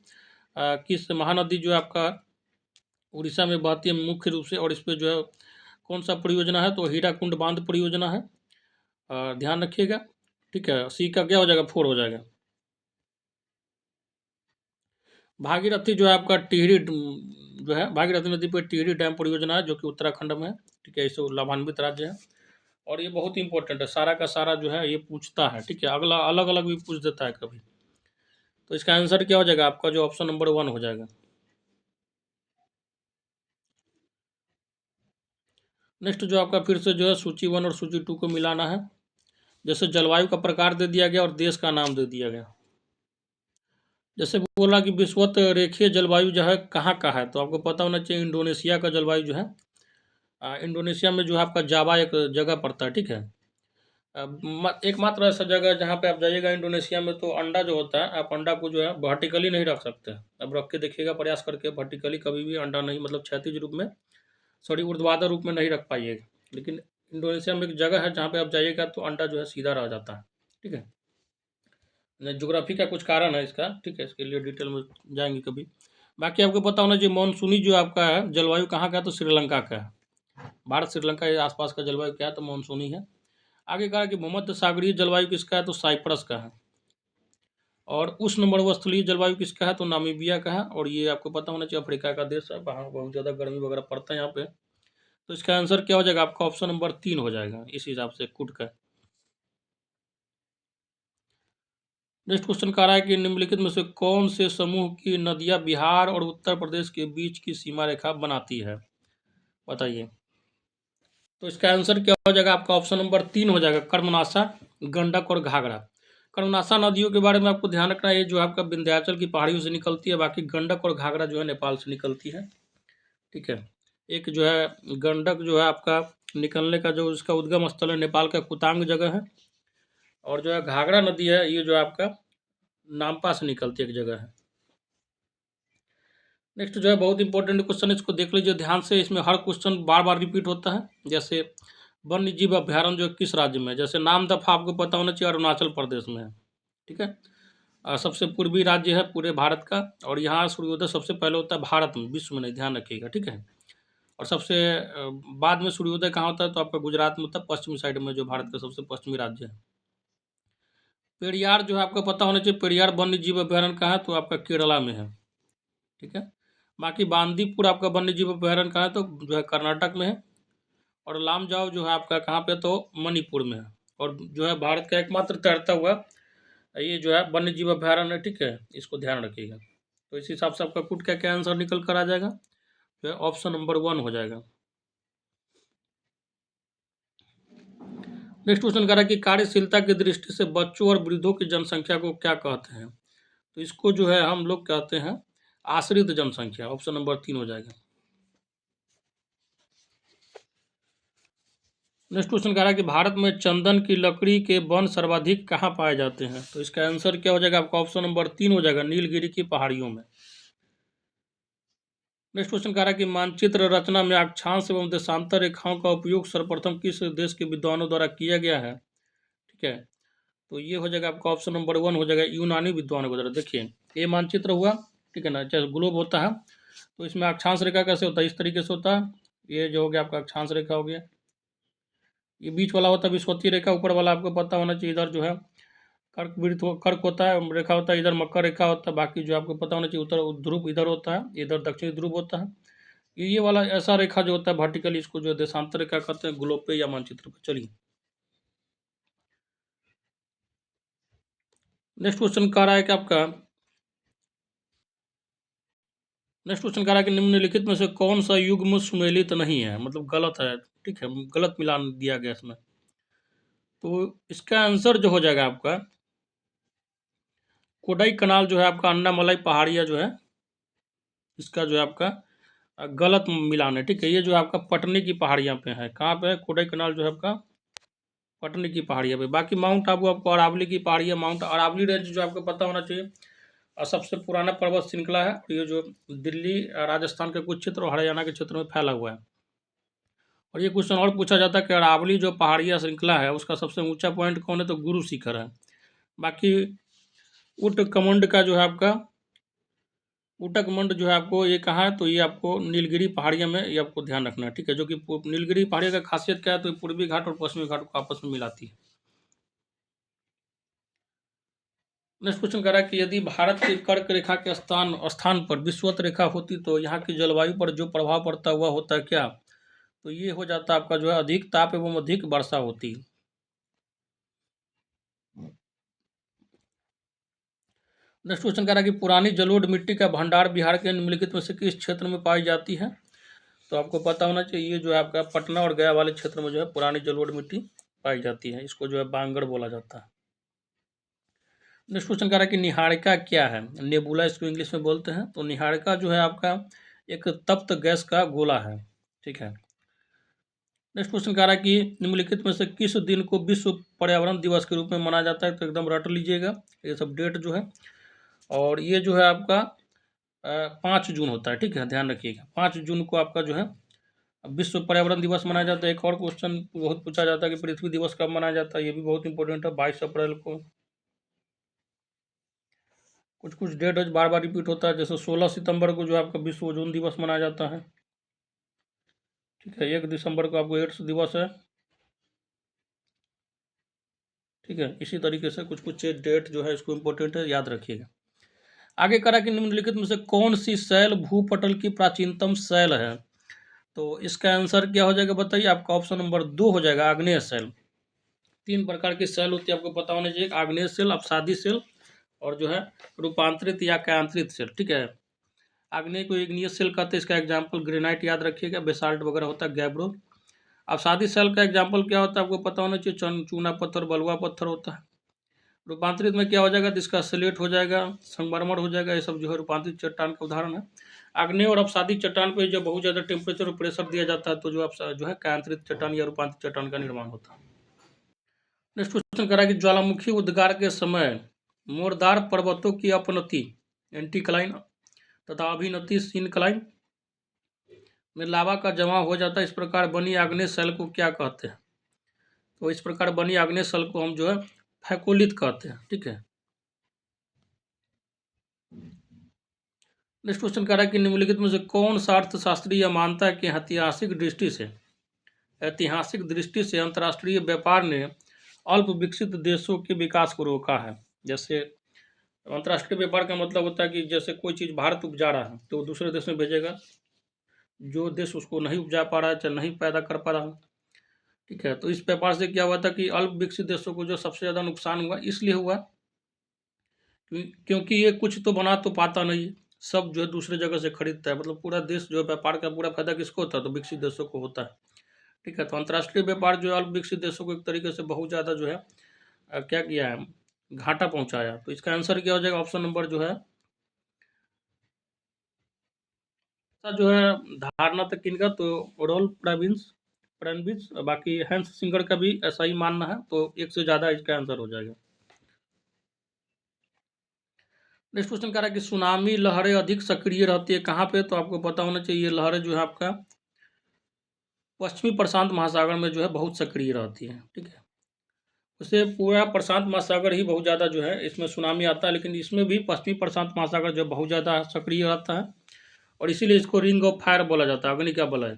किस महानदी जो है आपका उड़ीसा में बहती है मुख्य रूप से, और इस पर जो है कौन सा परियोजना है, तो हीराकुंड बांध परियोजना है, ध्यान रखिएगा, ठीक है। सी का क्या हो जाएगा, 4 हो जाएगा। भागीरथी जो है आपका टिहरी जो है भागीरथी नदी पर टिहरी डैम परियोजना है जो कि उत्तराखंड में है, ठीक है, इससे लाभान्वित राज्य है और ये बहुत इंपॉर्टेंट है, सारा का सारा जो है ये पूछता है, ठीक है, अगला अलग अलग भी पूछ देता है कभी। तो इसका आंसर क्या हो जाएगा आपका, जो ऑप्शन नंबर 1 हो जाएगा। नेक्स्ट जो आपका फिर से जो है सूची 1 और सूची 2 को मिलाना है। जैसे जलवायु का प्रकार दे दिया गया और देश का नाम दे दिया गया। जैसे बोला कि विषुवत रेखीय जलवायु जो है कहाँ का है, तो आपको पता होना चाहिए इंडोनेशिया का जलवायु जो है इंडोनेशिया में जो है आपका जावा एक जगह पड़ता है, ठीक है। एकमात्र ऐसा जगह है जहाँ पे आप जाइएगा इंडोनेशिया में तो अंडा जो होता है, आप अंडा को जो है वर्टिकली नहीं रख सकते। अब रख के देखिएगा प्रयास करके, वर्टिकली कभी भी अंडा नहीं, मतलब क्षैतिज रूप में, सॉरी ऊर्ध्वाधर रूप में नहीं रख पाइएगा। लेकिन इंडोनेशिया में एक जगह है जहाँ पे आप जाइएगा तो अंडा जो है सीधा रह जाता है, ठीक है। ज्योग्राफी का कुछ कारण है इसका, ठीक है, इसके लिए डिटेल में जाएंगे कभी। बाकी आपको पता होना चाहिए मानसूनी जो आपका है जलवायु कहाँ का है, तो श्रीलंका का है। भारत श्रीलंका के आसपास का जलवायु क्या है, तो मानसूनी है। आगे कहा कि भूमध्य सागरीय जलवायु किसका है, तो साइप्रस का है। और उष्ण मरुस्थलीय जलवायु किसका है, तो नामीबिया का है, और ये आपको पता होना चाहिए अफ्रीका का देश है, वहाँ बहुत ज़्यादा गर्मी वगैरह पड़ता है यहाँ पे। तो इसका आंसर क्या हो जाएगा आपका, ऑप्शन नंबर 3 हो जाएगा इस हिसाब से कुट का। नेक्स्ट क्वेश्चन कह रहा है कि निम्नलिखित में से कौन से समूह की नदियां बिहार और उत्तर प्रदेश के बीच की सीमा रेखा बनाती है, बताइए। तो इसका आंसर क्या हो जाएगा आपका, ऑप्शन नंबर 3 हो जाएगा कर्मनाशा, गंडक और घाघरा। कर्मनाशा नदियों के बारे में आपको ध्यान रखना है, ये जो आपका विंध्याचल की पहाड़ियों से निकलती है, बाकी गंडक और घाघरा जो है नेपाल से निकलती है, ठीक है। एक जो है गंडक जो है आपका निकलने का जो उसका उद्गम स्थल है नेपाल का कुतांग जगह है, और जो है घाघरा नदी है ये जो आपका नामपा से निकलती है एक जगह है। नेक्स्ट जो है बहुत इंपॉर्टेंट क्वेश्चन है, इसको देख लीजिए ध्यान से, इसमें हर क्वेश्चन बार बार रिपीट होता है। जैसे वन्य जीव अभ्यारण्य जो किस राज्य में है, जैसे नाम दफा आपको पता होना चाहिए अरुणाचल प्रदेश में है, ठीक है। सबसे पूर्वी राज्य है पूरे भारत का, और यहाँ सूर्योदय सबसे पहले होता है भारत में, विश्व में नहीं, ध्यान रखिएगा, ठीक है। और सबसे बाद में सूर्योदय कहाँ होता है, तो आपका गुजरात में होता है, पश्चिमी साइड में, जो भारत का सबसे पश्चिमी राज्य है। पेरियार जो है आपको पता होना चाहिए, पेरियार वन्य जीव अभ्यारण्य कहाँ है, तो आपका केरला में है, ठीक है। बाकी बांदीपुर आपका वन्य जीव अभ्यारण्य कहाँ है, तो जो है कर्नाटक में है। और लामजाओ जो है आपका कहाँ पे, तो मणिपुर में है। और जो है भारत का एकमात्र तैरता हुआ ये जो है वन्य जीव अभ्यारण्य है, ठीक है, इसको ध्यान रखिएगा। तो इस हिसाब से आपका कुट का क्या आंसर निकल कर आ जाएगा, जो है ऑप्शन नंबर 1 हो जाएगा। नेक्स्ट क्वेश्चन कह रहा है कि कार्यशीलता की दृष्टि से बच्चों और वृद्धों की जनसंख्या को क्या कहते हैं, तो इसको जो है हम लोग कहते हैं आश्रित जनसंख्या, ऑप्शन नंबर 3 हो जाएगा। नेक्स्ट क्वेश्चन कह रहा है कि भारत में चंदन की लकड़ी के वन सर्वाधिक कहाँ पाए जाते हैं, तो इसका आंसर क्या हो जाएगा आपका, ऑप्शन नंबर 3 हो जाएगा, नीलगिरी की पहाड़ियों में। नेक्स्ट क्वेश्चन कह रहा है कि मानचित्र रचना में अक्षांश एवं देशांतर रेखाओं का उपयोग सर्वप्रथम किस देश के विद्वानों द्वारा किया गया है, ठीक है। तो ये हो जाएगा आपका ऑप्शन नंबर 1 हो जाएगा, यूनानी विद्वानों के द्वारा। देखिए ये मानचित्र हुआ, ठीक है ना, चाहे ग्लोब होता है तो इसमें अक्षांश रेखा कैसे होता है, इस तरीके से होता है। ये जो हो गया आपका अक्षांश रेखा हो गया, ये बीच वाला होता है विषुवतीय रेखा, ऊपर वाला आपको पता होना चाहिए इधर जो है कर्क वृत्त कर्क होता है, रेखा होता है, इधर मकर रेखा होता है, बाकी जो आपको पता होना चाहिए उत्तर ध्रुव इधर होता है, इधर दक्षिणी ध्रुव होता है। ये वाला ऐसा रेखा जो होता है वर्टिकली, इसको जो है देशांतर रेखा कहते हैं ग्लोब पे या मानचित्र पे। चलिए नेक्स्ट क्वेश्चन कह रहा है कि आपका नेक्स्ट क्वेश्चन कह रहा है कि निम्नलिखित में से कौन सा युग्म सुमेलित नहीं है, मतलब गलत है, ठीक है, गलत मिलान दिया गया इसमें। तो इसका आंसर जो हो जाएगा आपका कोडाई कनाल जो है आपका अन्नामलाई पहाड़िया जो है, इसका जो है आपका गलत मिलान है, ठीक है। ये जो है आपका पटने की पहाड़ियाँ पे है, कहाँ पे है, कोडाई कनाल जो है आपका पटने की पहाड़ियाँ पे। बाकी माउंट आबू आपको अरावली की पहाड़ियाँ, माउंट अरावली रेंज जो आपको पता होना चाहिए और सबसे पुराना पर्वत श्रृंखला है। ये जो दिल्ली राजस्थान के कुछ क्षेत्र और हरियाणा के क्षेत्र में फैला हुआ है। और ये क्वेश्चन और पूछा जाता है कि अरावली जो पहाड़िया श्रृंखला है उसका सबसे ऊंचा पॉइंट कौन है, तो गुरु शिखर है। बाकी उटकमंड का जो है आपका उटकमंड जो है आपको ये कहाँ है, तो ये आपको नीलगिरी पहाड़िया में, ये आपको ध्यान रखना है, ठीक है। जो कि नीलगिरी पहाड़िया का खासियत क्या है, तो ये पूर्वी घाट और पश्चिमी घाट को आपस में मिलाती है। नेक्स्ट क्वेश्चन कह रहा है कि यदि भारत की कर्क रेखा के स्थान स्थान पर विषुवत रेखा होती तो यहाँ की जलवायु पर जो प्रभाव पड़ता हुआ होता है क्या, तो ये हो जाता है आपका जो है अधिक ताप एवं अधिक वर्षा होती। नेक्स्ट क्वेश्चन कह रहा है कि पुरानी जलोढ़ मिट्टी का भंडार बिहार के निम्नलिखित में से किस क्षेत्र में पाई जाती है, तो आपको पता होना चाहिए ये जो है आपका पटना और गया वाले क्षेत्र में जो है पुरानी जलोढ़ मिट्टी पाई जाती है, इसको जो है बांगड़ बोला जाता है। नेक्स्ट क्वेश्चन कह रहा है कि निहारिका क्या है, नेबुला इसको इंग्लिश में बोलते हैं। तो निहारिका जो है आपका एक तप्त गैस का गोला है, ठीक है। नेक्स्ट क्वेश्चन कह रहा है कि निम्नलिखित में से किस दिन को विश्व पर्यावरण दिवस के रूप में मनाया जाता है, तो एकदम रट लीजिएगा ये सब डेट जो है। और ये जो है आपका 5 जून होता है, ठीक है, ध्यान रखिएगा 5 जून को आपका जो है विश्व पर्यावरण दिवस मनाया जाता है। एक और क्वेश्चन बहुत पूछा जाता है कि पृथ्वी दिवस कब मनाया जाता है, ये भी बहुत इंपॉर्टेंट है, 22 अप्रैल को। कुछ कुछ डेट बार बार रिपीट होता है, जैसे 16 सितंबर को जो आपका विश्व ओजोन दिवस मनाया जाता है, ठीक है। 1 दिसंबर को आपको एड्स दिवस है, ठीक है। इसी तरीके से कुछ कुछ डेट जो है इसको इम्पोर्टेंट है, याद रखिएगा। आगे करा कि निम्नलिखित में से कौन सी शैल भूपटल की प्राचीनतम शैल है, तो इसका आंसर क्या हो जाएगा बताइए, आपका ऑप्शन नंबर 2 हो जाएगा आग्नेय शैल। 3 प्रकार की शैल होती है, आपको पता होना चाहिए, आग्नेय शैल, अपसादी शैल और जो है रूपांतरित या क्यांत्रित शैल, ठीक है। आग्नेय को इग्नियस शैल कहते हैं, इसका एग्जाम्पल ग्रेनाइट याद रखिएगा, बेसाल्ट वगैरह होता है, गैब्रो। अपसादी शैल का एग्जाम्पल क्या होता है आपको पता होना चाहिए, चूना पत्थर, बलुआ पत्थर होता है। रूपांतरित में क्या हो जाएगा, जिसका स्लेट हो जाएगा, संगमरमर हो जाएगा, ये सब जो है रूपांतरित चट्टान का उदाहरण है। आग्नेय और अपसादी चट्टान पे जब बहुत ज़्यादा टेम्परेचर और प्रेशर दिया जाता है तो जो है क्यांत्रित चट्टान या रूपांतरित चट्टान का निर्माण होता है। नेक्स्ट क्वेश्चन करा कि ज्वालामुखी उद्गार के समय मोरदार पर्वतों की अपनति एंटीक्लाइन तथा अभिनति सिनक्लाइन में लावा का जमाव हो जाता है, इस प्रकार बनी आग्नेय शैल को क्या कहते हैं, तो इस प्रकार बनी आग्नेय शैल को हम जो है फैकोलित कहते हैं, ठीक है। नेक्स्ट क्वेश्चन कह रहा है कि निम्नलिखित में से कौन सा अर्थशास्त्री यह मानता है कि ऐतिहासिक दृष्टि से अंतर्राष्ट्रीय व्यापार ने अल्प विकसित देशों के विकास को रोका है। जैसे अंतर्राष्ट्रीय व्यापार का मतलब होता है कि जैसे कोई चीज़ भारत उपजा रहा है तो दूसरे देश में भेजेगा, जो देश उसको नहीं उपजा पा रहा है चाहे नहीं पैदा कर पा रहा है, ठीक है। तो इस व्यापार से क्या हुआ था कि अल्प विकसित देशों को जो सबसे ज़्यादा नुकसान हुआ, इसलिए हुआ क्योंकि ये कुछ तो बना तो पाता नहीं, सब जो है दूसरे जगह से खरीदता है, मतलब पूरा देश जो है व्यापार का पूरा फायदा किसको होता है, तो विकसित देशों को होता है, ठीक है। तो अंतर्राष्ट्रीय व्यापार जो है अल्प विकसित देशों को एक तरीके से बहुत ज़्यादा जो है क्या किया है, घाटा पहुंचाया। तो इसका आंसर क्या हो जाएगा, ऑप्शन नंबर जो है जो है धारणा तक किनका, तो रोल प्रविंस बाकी हैंस सिंगर का भी ऐसा ही मानना है, तो एक से ज़्यादा इसका आंसर हो जाएगा। नेक्स्ट क्वेश्चन कह रहा है कि सुनामी लहरें अधिक सक्रिय रहती है कहाँ पे, तो आपको पता होना चाहिए लहरें जो है आपका पश्चिमी प्रशांत महासागर में जो है बहुत सक्रिय रहती है, ठीक है। उसे पूरा प्रशांत महासागर ही बहुत ज़्यादा जो है इसमें सुनामी आता है, लेकिन इसमें भी पश्चिमी प्रशांत महासागर जो बहुत ज़्यादा सक्रिय रहता है और इसीलिए इसको रिंग ऑफ फायर बोला जाता है, अग्नि का वलय।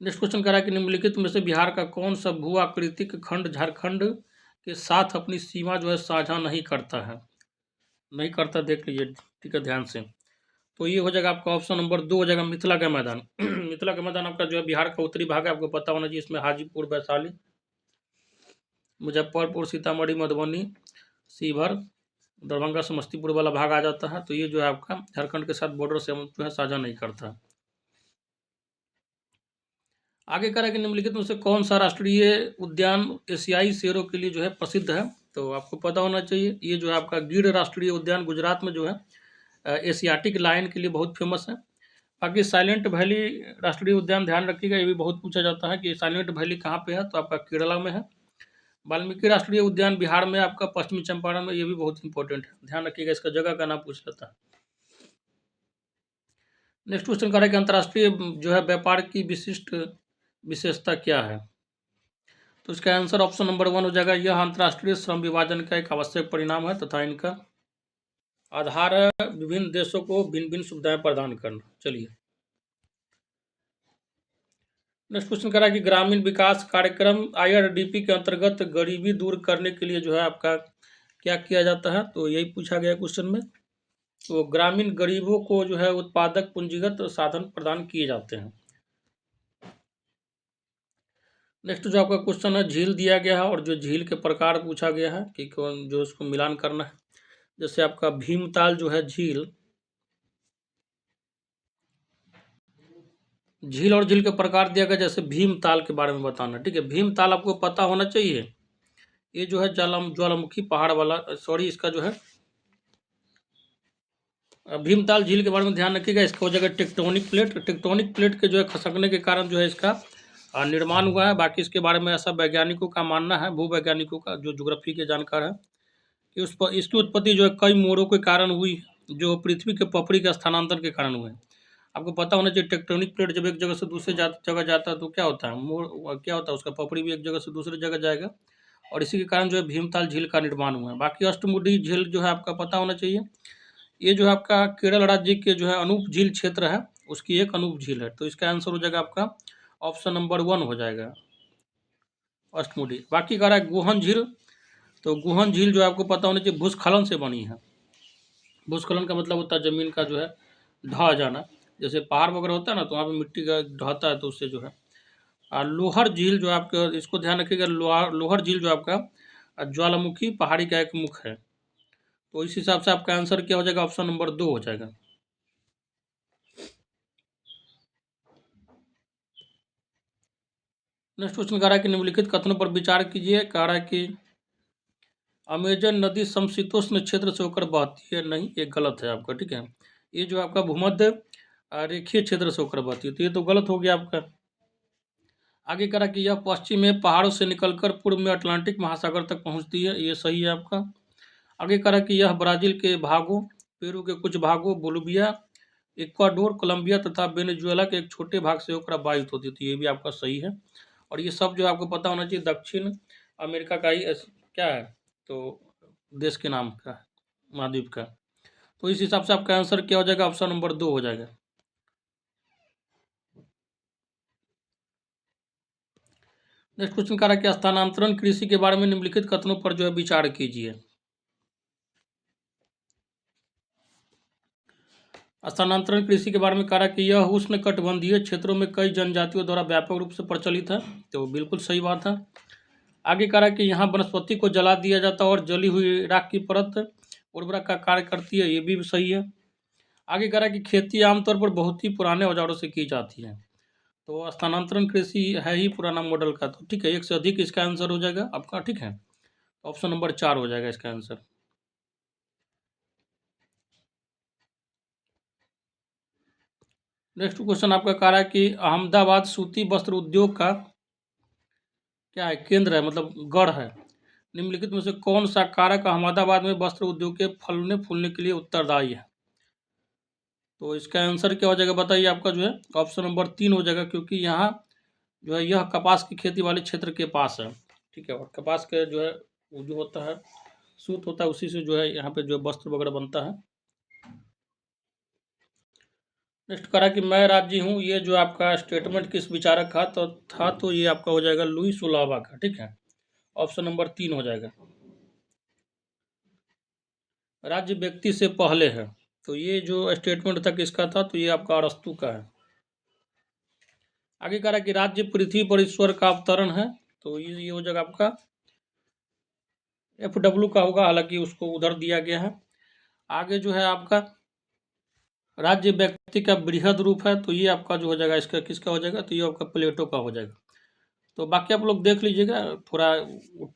नेक्स्ट क्वेश्चन कह रहा है कि निम्नलिखित में से बिहार का कौन सा भू आकृतिक खंड झारखंड के साथ अपनी सीमा जो है साझा नहीं करता है, नहीं करता, देख लीजिए, ठीक है, ध्यान से। तो ये हो जाएगा आपका ऑप्शन नंबर 2 हो जाएगा मिथिला का मैदान। मिथिला का मैदान आपका जो है बिहार का उत्तरी भाग है, आपको पता होना चाहिए। इसमें हाजीपुर, वैशाली, मुजफ्फरपुर, सीतामढ़ी, मधुबनी, शिवहर, दरभंगा, समस्तीपुर वाला भाग आ जाता है। तो ये जो है आपका झारखंड के साथ बॉर्डर से जो है साझा नहीं करता। आगे कह रहा है कि निम्नलिखित में से कौन सा राष्ट्रीय उद्यान एशियाई शेरों के लिए जो है प्रसिद्ध है। तो आपको पता होना चाहिए, ये जो है आपका गिर राष्ट्रीय उद्यान गुजरात में जो है एशियाटिक लायन के लिए बहुत फेमस है। बाकी साइलेंट वैली राष्ट्रीय उद्यान ध्यान रखिएगा, ये भी बहुत पूछा जाता है कि साइलेंट वैली कहाँ पे है, तो आपका केरला में है। वाल्मीकि राष्ट्रीय उद्यान बिहार में, आपका पश्चिमी चंपारण में, ये भी बहुत इंपॉर्टेंट है, ध्यान रखिएगा, इसका जगह का नाम पूछ लेता है। नेक्स्ट क्वेश्चन कर रहा है कि अंतर्राष्ट्रीय जो है व्यापार की विशिष्ट विशेषता क्या है। तो इसका आंसर ऑप्शन नंबर 1 हो जाएगा, यह अंतर्राष्ट्रीय श्रम विभाजन का एक आवश्यक परिणाम है तथा इनका आधार है विभिन्न देशों को भिन्न भिन्न सुविधाएं प्रदान करना। चलिए नेक्स्ट क्वेश्चन करा कि ग्रामीण विकास कार्यक्रम IRDP के अंतर्गत गरीबी दूर करने के लिए जो है आपका क्या किया जाता है। तो यही पूछा गया क्वेश्चन में। तो ग्रामीण गरीबों को जो है उत्पादक पूंजीगत साधन प्रदान किए जाते हैं। नेक्स्ट जो आपका क्वेश्चन है, झील दिया गया है और जो झील के प्रकार पूछा गया है कि कौन जो उसको मिलान करना है। जैसे आपका भीमताल जो है झील, झील और झील के प्रकार दिया गया, जैसे भीमताल के बारे में बताना, ठीक है। भीमताल आपको पता होना चाहिए, ये जो है ज्वालामुखी पहाड़ वाला, सॉरी, इसका जो है भीमताल झील के बारे में ध्यान रखिएगा। इसका हो जाएगा टेक्टोनिक प्लेट के जो है खसकने के कारण जो है इसका निर्माण हुआ है। बाकी इसके बारे में ऐसा वैज्ञानिकों का मानना है, भूवैज्ञानिकों का, जो ज्योग्राफी के जानकार है, कि उस पर इसकी उत्पत्ति जो है कई मोड़ों के कारण हुई, जो पृथ्वी के पपड़ी के स्थानांतरण के कारण हुए। आपको पता होना चाहिए, टेक्टोनिक प्लेट जब एक जगह से दूसरे जगह जाता है तो क्या होता है, मोड़ क्या होता है, उसका पपड़ी भी एक जगह से दूसरी जगह जाएगा, और इसी के कारण जो है भीमताल झील का निर्माण हुआ है। बाकी अष्टमुडी झील जो है आपका पता होना चाहिए, ये जो है आपका केरल राज्य के जो है अनूप झील क्षेत्र है, उसकी एक अनूप झील है। तो इसका आंसर हो जाएगा आपका ऑप्शन नंबर 1 हो जाएगा, अष्टमुडी। बाकी कह रहा है गोहन झील, तो गोहन झील जो आपको पता होना चाहिए भूस्खलन से बनी है। भूस्खलन का मतलब होता है जमीन का जो है ढह जाना, जैसे पहाड़ वगैरह होता है ना, तो वहाँ पे मिट्टी का ढहता है, तो उससे जो है। और लोहर झील जो आपका, इसको ध्यान रखिएगा, लोहर झील जो आपका ज्वालामुखी पहाड़ी का एक मुख है। तो इस हिसाब से आपका आंसर क्या हो जाएगा, ऑप्शन नंबर 2 हो जाएगा। नेक्स्ट क्वेश्चन कह रहा है कि निम्नलिखित कथनों पर विचार कीजिए। कह रहा है कि अमेजन नदी समशीतोष्ण क्षेत्र से होकर बहती है, नहीं, ये गलत है आपका, ठीक है। ये जो आपका भूमध्य रेखीय क्षेत्र से होकर बहती है, तो ये तो गलत हो गया आपका। आगे कह रहा कि यह पश्चिम में पहाड़ों से निकलकर पूर्व में अटलांटिक महासागर तक पहुंचती है, ये सही है आपका। आगे कह रहा कि यह ब्राजील के भागों, पेरू के कुछ भागों, बोलिविया, इक्वाडोर, कोलंबिया तथा वेनेजुएला के एक छोटे भाग से होकर वायुत होती थी, ये भी आपका सही है। और ये सब जो आपको पता होना चाहिए दक्षिण अमेरिका का ही क्या है, तो देश के नाम का, महाद्वीप का। तो इस हिसाब से आपका आंसर क्या हो जाएगा, ऑप्शन नंबर 2 हो जाएगा। नेक्स्ट क्वेश्चन कह रहा है कि स्थानांतरण कृषि के बारे में निम्नलिखित कथनों पर जो है विचार कीजिए। स्थानांतरण कृषि के बारे में कह रहा है कि यह उष्णकटिबंधीय क्षेत्रों में कई जनजातियों द्वारा व्यापक रूप से प्रचलित है, तो बिल्कुल सही बात है। आगे कह रहा है कि यहाँ वनस्पति को जला दिया जाता है और जली हुई राख की परत उर्वरक का कार्य करती है, ये भी सही है। आगे कह रहा है कि खेती आमतौर पर बहुत ही पुराने औजारों से की जाती है, तो स्थानांतरण कृषि है ही पुराना मॉडल का, तो ठीक है, एक से अधिक इसका आंसर हो जाएगा आपका, ठीक है। ऑप्शन नंबर 4 हो जाएगा इसका आंसर। नेक्स्ट क्वेश्चन आपका कह रहा है कि अहमदाबाद सूती वस्त्र उद्योग का क्या है, केंद्र है, मतलब गढ़ है। निम्नलिखित में से कौन सा कारक अहमदाबाद में वस्त्र उद्योग के फलने फूलने के लिए उत्तरदायी है। तो इसका आंसर क्या हो जाएगा बताइए, आपका जो है ऑप्शन नंबर 3 हो जाएगा, क्योंकि यहाँ जो है यह कपास की खेती वाले क्षेत्र के पास है, ठीक है। और कपास के जो है वो जो होता है सूत होता है, उसी से जो है यहाँ पे जो वस्त्र वगैरह बनता है। नेक्स्ट करा कि मैं राज्य हूँ, ये जो आपका स्टेटमेंट किस विचारक का तो था, तो ये आपका हो जाएगा लुई सुलावा का, ठीक है। ऑप्शन नंबर 3 हो जाएगा। राज्य व्यक्ति से पहले है, तो ये जो स्टेटमेंट था किसका था, तो ये आपका अरस्तु का है। आगे कह रहा है कि राज्य पृथ्वी पर ईश्वर का अवतरण है, तो ये हो जाएगा आपका FW का होगा, हालांकि उसको उधर दिया गया है। आगे जो है आपका राज्य व्यक्ति का बृहद रूप है, तो ये आपका जो हो जाएगा इसका किसका हो जाएगा, तो ये आपका प्लेटो का हो जाएगा। तो बाकी आप लोग देख लीजिएगा, थोड़ा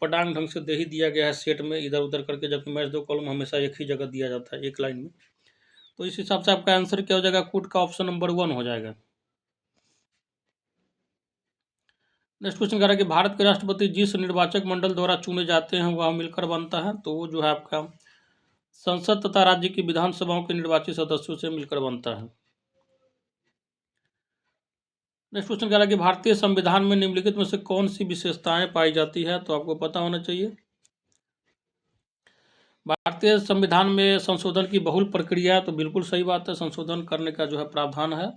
पटांग ढंग से दे ही दिया गया है सेट में इधर उधर करके, जबकि मैच दो कॉलम हमेशा एक ही जगह दिया जाता है, एक लाइन में। तो इस हिसाब से आपका आंसर क्या हो जाएगा, कूट का ऑप्शन नंबर 1 हो जाएगा। नेक्स्ट क्वेश्चन कह रहा है कि भारत के राष्ट्रपति जिस निर्वाचक मंडल द्वारा चुने जाते हैं वह मिलकर बनता है, तो वो जो है आपका संसद तथा राज्य की विधानसभाओं के निर्वाचित सदस्यों से मिलकर बनता है। नेक्स्ट क्वेश्चन कह रहा है कि भारतीय संविधान में निम्नलिखित में से कौन सी विशेषताएं पाई जाती है, तो आपको पता होना चाहिए। भारतीय संविधान में संशोधन की बहुल प्रक्रिया है, तो बिल्कुल सही बात है, संशोधन करने का जो है प्रावधान है।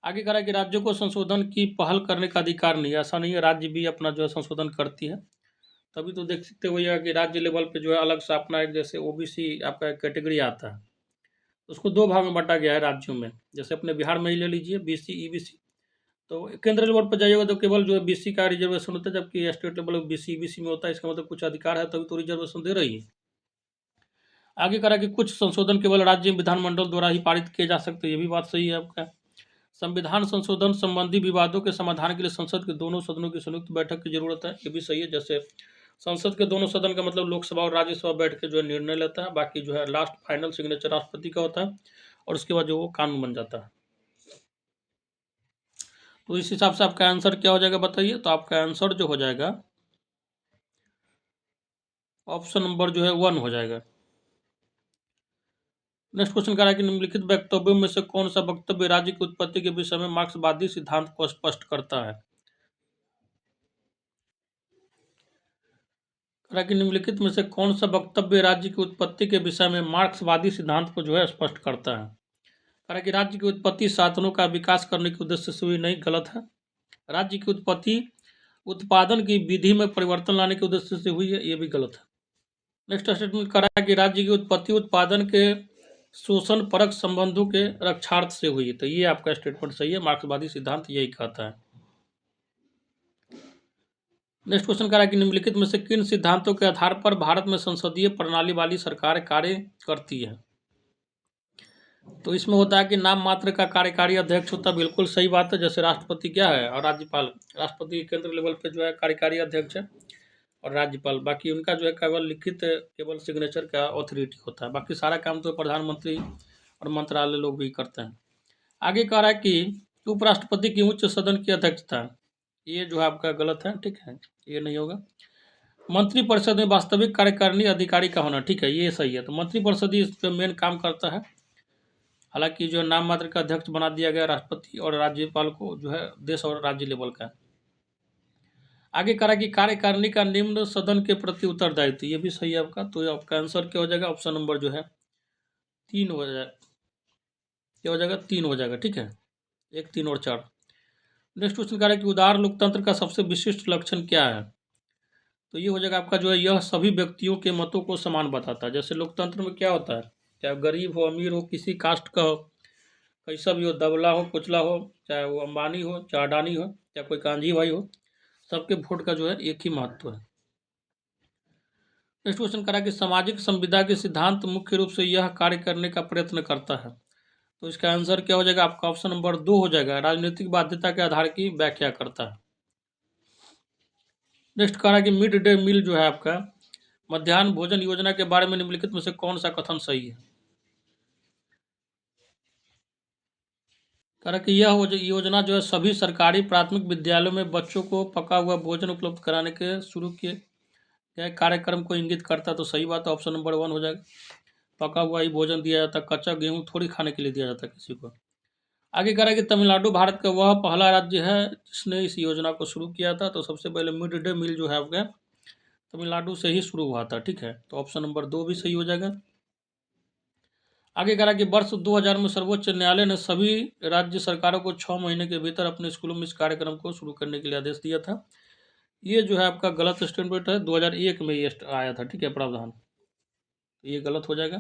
आगे कह रहा है कि राज्यों को संशोधन की पहल करने का अधिकार नहीं है, ऐसा नहीं है, राज्य भी अपना जो है संशोधन करती है। तभी तो देख सकते हो कि राज्य लेवल पे जो है अलग से अपना एक जैसे OBC आपका एक कैटेगरी आता है, उसको 2 भाग में बांटा गया है राज्यों में। जैसे अपने बिहार में ही ले लीजिए BC EBC, तो केंद्र लेवल पर जाइएगा तो केवल जो है BC का रिजर्वेशन होता है, जबकि स्टेट लेवल पर BC EBC में होता है। इसका मतलब कुछ अधिकार है तभी तो रिजर्वेशन दे रही है। आगे करा कि कुछ संशोधन केवल राज्य विधानमंडल द्वारा ही पारित किए जा सकते हैं, ये भी बात सही है आपका। संविधान संशोधन संबंधी विवादों के समाधान के लिए संसद के दोनों सदनों की संयुक्त बैठक की जरूरत है, ये भी सही है। जैसे संसद के दोनों सदन का मतलब लोकसभा और राज्यसभा बैठ के जो है निर्णय लेता है, बाकी जो है लास्ट फाइनल सिग्नेचर राष्ट्रपति का होता है और उसके बाद जो वो कानून बन जाता है। तो इस हिसाब से आपका आंसर क्या हो जाएगा बताइए, तो आपका आंसर जो हो जाएगा ऑप्शन नंबर जो है 1 हो जाएगा। नेक्स्ट क्वेश्चन कह रहा है कि निम्नलिखित वक्तव्यों में से कौन सा वक्तव्य राज्य की उत्पत्ति के विषय में मार्क्सवादी सिद्धांत को स्पष्ट करता है। कह रहा है कि निम्नलिखित में से कौन सा वक्तव्य राज्य की उत्पत्ति के विषय में मार्क्सवादी सिद्धांत को जो है स्पष्ट करता है। कह रहा है कि राज्य की उत्पत्ति साधनों का विकास करने के उद्देश्य से हुई नहीं, गलत है। राज्य की उत्पत्ति उत्पादन की विधि में परिवर्तन लाने के उद्देश्य से हुई है, ये भी गलत है। नेक्स्ट स्टेटमेंट कह रहा है कि राज्य की उत्पत्ति उत्पादन के शोषण परक संबंधों के रक्षार्थ से हुई है, तो ये आपका स्टेटमेंट सही है, मार्क्सवादी सिद्धांत यही कहता है। नेक्स्ट क्वेश्चन कह रहा है कि निम्नलिखित में से किन सिद्धांतों के आधार पर भारत में संसदीय प्रणाली वाली सरकार कार्य करती है। तो इसमें होता है कि नाम मात्र का कार्यकारी अध्यक्ष होता है, बिल्कुल सही बात है। जैसे राष्ट्रपति क्या है और राज्यपाल, राष्ट्रपति केंद्र लेवल पे जो है कार्यकारी अध्यक्ष है और राज्यपाल बाकी उनका जो है केवल लिखित केवल सिग्नेचर का ऑथोरिटी होता है, बाकी सारा काम तो प्रधानमंत्री और मंत्रालय लोग भी करते हैं। आगे कह रहा है कि उपराष्ट्रपति की उच्च सदन की अध्यक्षता, ये जो है आपका गलत है, ठीक है, ये नहीं होगा। मंत्रिपरिषद में वास्तविक कार्यकारिणी अधिकारी का होना, ठीक है, ये सही है। तो मंत्रिपरिषद ही इस पे मेन काम करता है, हालांकि जो नाम मात्र का अध्यक्ष बना दिया गया राष्ट्रपति और राज्यपाल को जो है देश और राज्य लेवल का। आगे करा कि कार्यकारिणी का निम्न सदन के प्रति उत्तरदायित्व, ये भी सही है आपका। तो आपका आंसर क्या हो जाएगा, ऑप्शन नंबर जो है 3 हो जाएगा, क्या हो जाएगा 3 हो जाएगा, ठीक है, 1 3 और 4। नेक्स्ट क्वेश्चन कह रहा है कि उदार लोकतंत्र का सबसे विशिष्ट लक्षण क्या है। तो ये हो जाएगा आपका जो है यह सभी व्यक्तियों के मतों को समान बताता है। जैसे लोकतंत्र में क्या होता है, चाहे गरीब हो अमीर हो किसी कास्ट का हो, कैसा भी हो, दबला हो कुचला हो, चाहे वो अंबानी हो चाहे अडानी हो चाहे कोई कांजी भाई हो, सबके वोट का जो है एक ही महत्व है। नेक्स्ट क्वेश्चन करा कि सामाजिक संविदा के सिद्धांत मुख्य रूप से यह कार्य करने का प्रयत्न करता है। तो इसका आंसर क्या हो जाएगा, आपका ऑप्शन नंबर 2 हो जाएगा, राजनीतिक बाध्यता के आधार की व्याख्या करता है। नेक्स्ट कह रहा है कि मिड डे मील जो है आपका मध्याह्न भोजन योजना के बारे में निम्नलिखित में से कौन सा कथन सही है। कह रहा है कि यह योजना जो है सभी सरकारी प्राथमिक विद्यालयों में बच्चों को पका हुआ भोजन उपलब्ध कराने के शुरू किए गए कार्यक्रम को इंगित करता है। तो सही बात है, ऑप्शन नंबर 1 हो जाएगा, पका हुआ ही भोजन दिया जाता है, कच्चा गेहूँ थोड़ी खाने के लिए दिया जाता है किसी को। आगे कह रहा है कि तमिलनाडु भारत का वह पहला राज्य है जिसने इस योजना को शुरू किया था। तो सबसे पहले मिड डे मील जो है आपका तमिलनाडु से ही शुरू हुआ था, ठीक है, तो ऑप्शन नंबर 2 भी सही हो जाएगा। आगे कह रहा कि वर्ष 2000 में सर्वोच्च न्यायालय ने सभी राज्य सरकारों को 6 महीने के भीतर अपने स्कूलों में इस कार्यक्रम को शुरू करने के लिए आदेश दिया था। ये जो है आपका गलत स्टेटमेंट है, 2001 में ये आया था, ठीक है, प्रावधान। तो ये गलत हो जाएगा।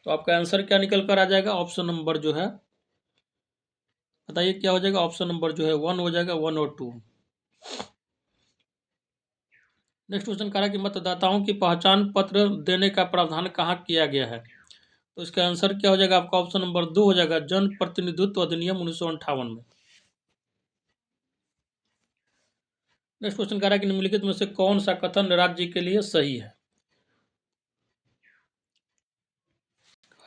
तो आपका आंसर क्या निकल कर आ जाएगा? ऑप्शन नंबर जो है, बताइए क्या हो जाएगा? ऑप्शन नंबर जो है 1 हो जाएगा, 1 और 2। नेक्स्ट क्वेश्चन कह रहा है कि मतदाताओं की पहचान पत्र देने का प्रावधान कहाँ किया गया है? तो इसका आंसर क्या हो जाएगा? आपका ऑप्शन नंबर 2 हो जाएगा, जन प्रतिनिधित्व अधिनियम 1958 में। नेक्स्ट क्वेश्चन कह रहा है कि निम्नलिखित में से कौन सा कथन राज्य के लिए सही है?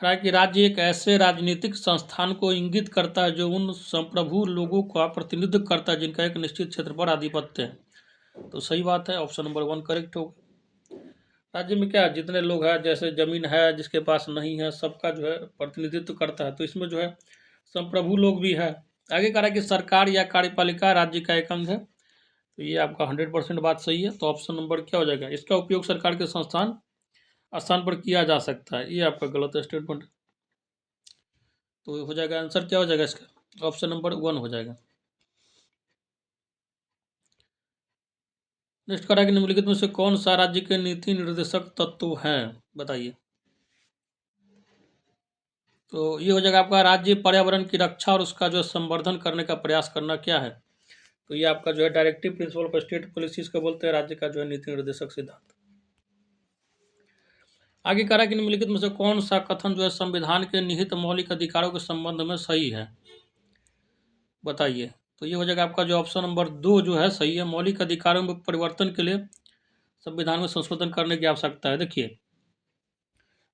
कह रहा है कि राज्य एक ऐसे राजनीतिक संस्थान को इंगित करता है जो उन संप्रभु लोगों का प्रतिनिधित्व करता है जिनका एक निश्चित क्षेत्र पर आधिपत्य है। तो सही बात है, ऑप्शन नंबर 1 करेक्ट होगा। राज्य में क्या जितने लोग हैं, जैसे जमीन है जिसके पास नहीं है, सबका जो है प्रतिनिधित्व करता है, तो इसमें जो है संप्रभु लोग भी है। आगे कह रहा है कि सरकार या कार्यपालिका राज्य का एक अंग है। तो ये आपका 100% बात सही है। तो ऑप्शन नंबर क्या हो जाएगा? इसका उपयोग सरकार के संस्थान स्थान पर किया जा सकता है, ये आपका गलत स्टेटमेंट। तो हो जाएगा आंसर क्या हो जाएगा इसका? ऑप्शन नंबर 1 हो जाएगा। नेक्स्ट कह रहा है कि निम्नलिखित में से कौन सा राज्य के नीति निर्देशक तत्व हैं? बताइए। तो ये हो जाएगा आपका, राज्य पर्यावरण की रक्षा और उसका जो संवर्धन करने का प्रयास करना क्या है? तो ये आपका जो है directive principle of state policies का बोलते हैं, राज्य का जो है नीति निर्देशक सिद्धांत। आगे कह रहा है कि निम्नलिखित में से कौन सा कथन जो है संविधान के निहित मौलिक अधिकारों के संबंध में सही है? बताइए। तो ये हो जाएगा आपका जो ऑप्शन नंबर 2 जो है सही है। मौलिक अधिकारों में परिवर्तन के लिए संविधान में संशोधन करने की आवश्यकता है। देखिए,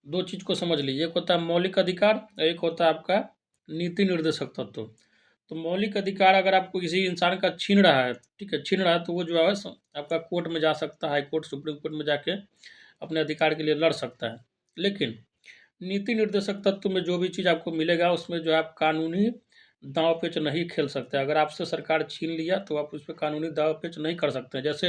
दो चीज को समझ लीजिए, एक होता है मौलिक अधिकार, एक होता है आपका नीति निर्देशक तत्व। तो मौलिक अधिकार अगर आपको किसी इंसान का छीन रहा है, ठीक है, छीन रहा है, तो वो जो है आपका कोर्ट में जा सकता है, हाई कोर्ट, सुप्रीम कोर्ट में जाके अपने अधिकार के लिए लड़ सकता है। लेकिन नीति निर्देशक तत्व में जो भी चीज़ आपको मिलेगा उसमें जो आप कानूनी दांव पेच नहीं खेल सकते। अगर आपसे सरकार छीन लिया तो आप उस पर कानूनी दांव पेच नहीं कर सकते। जैसे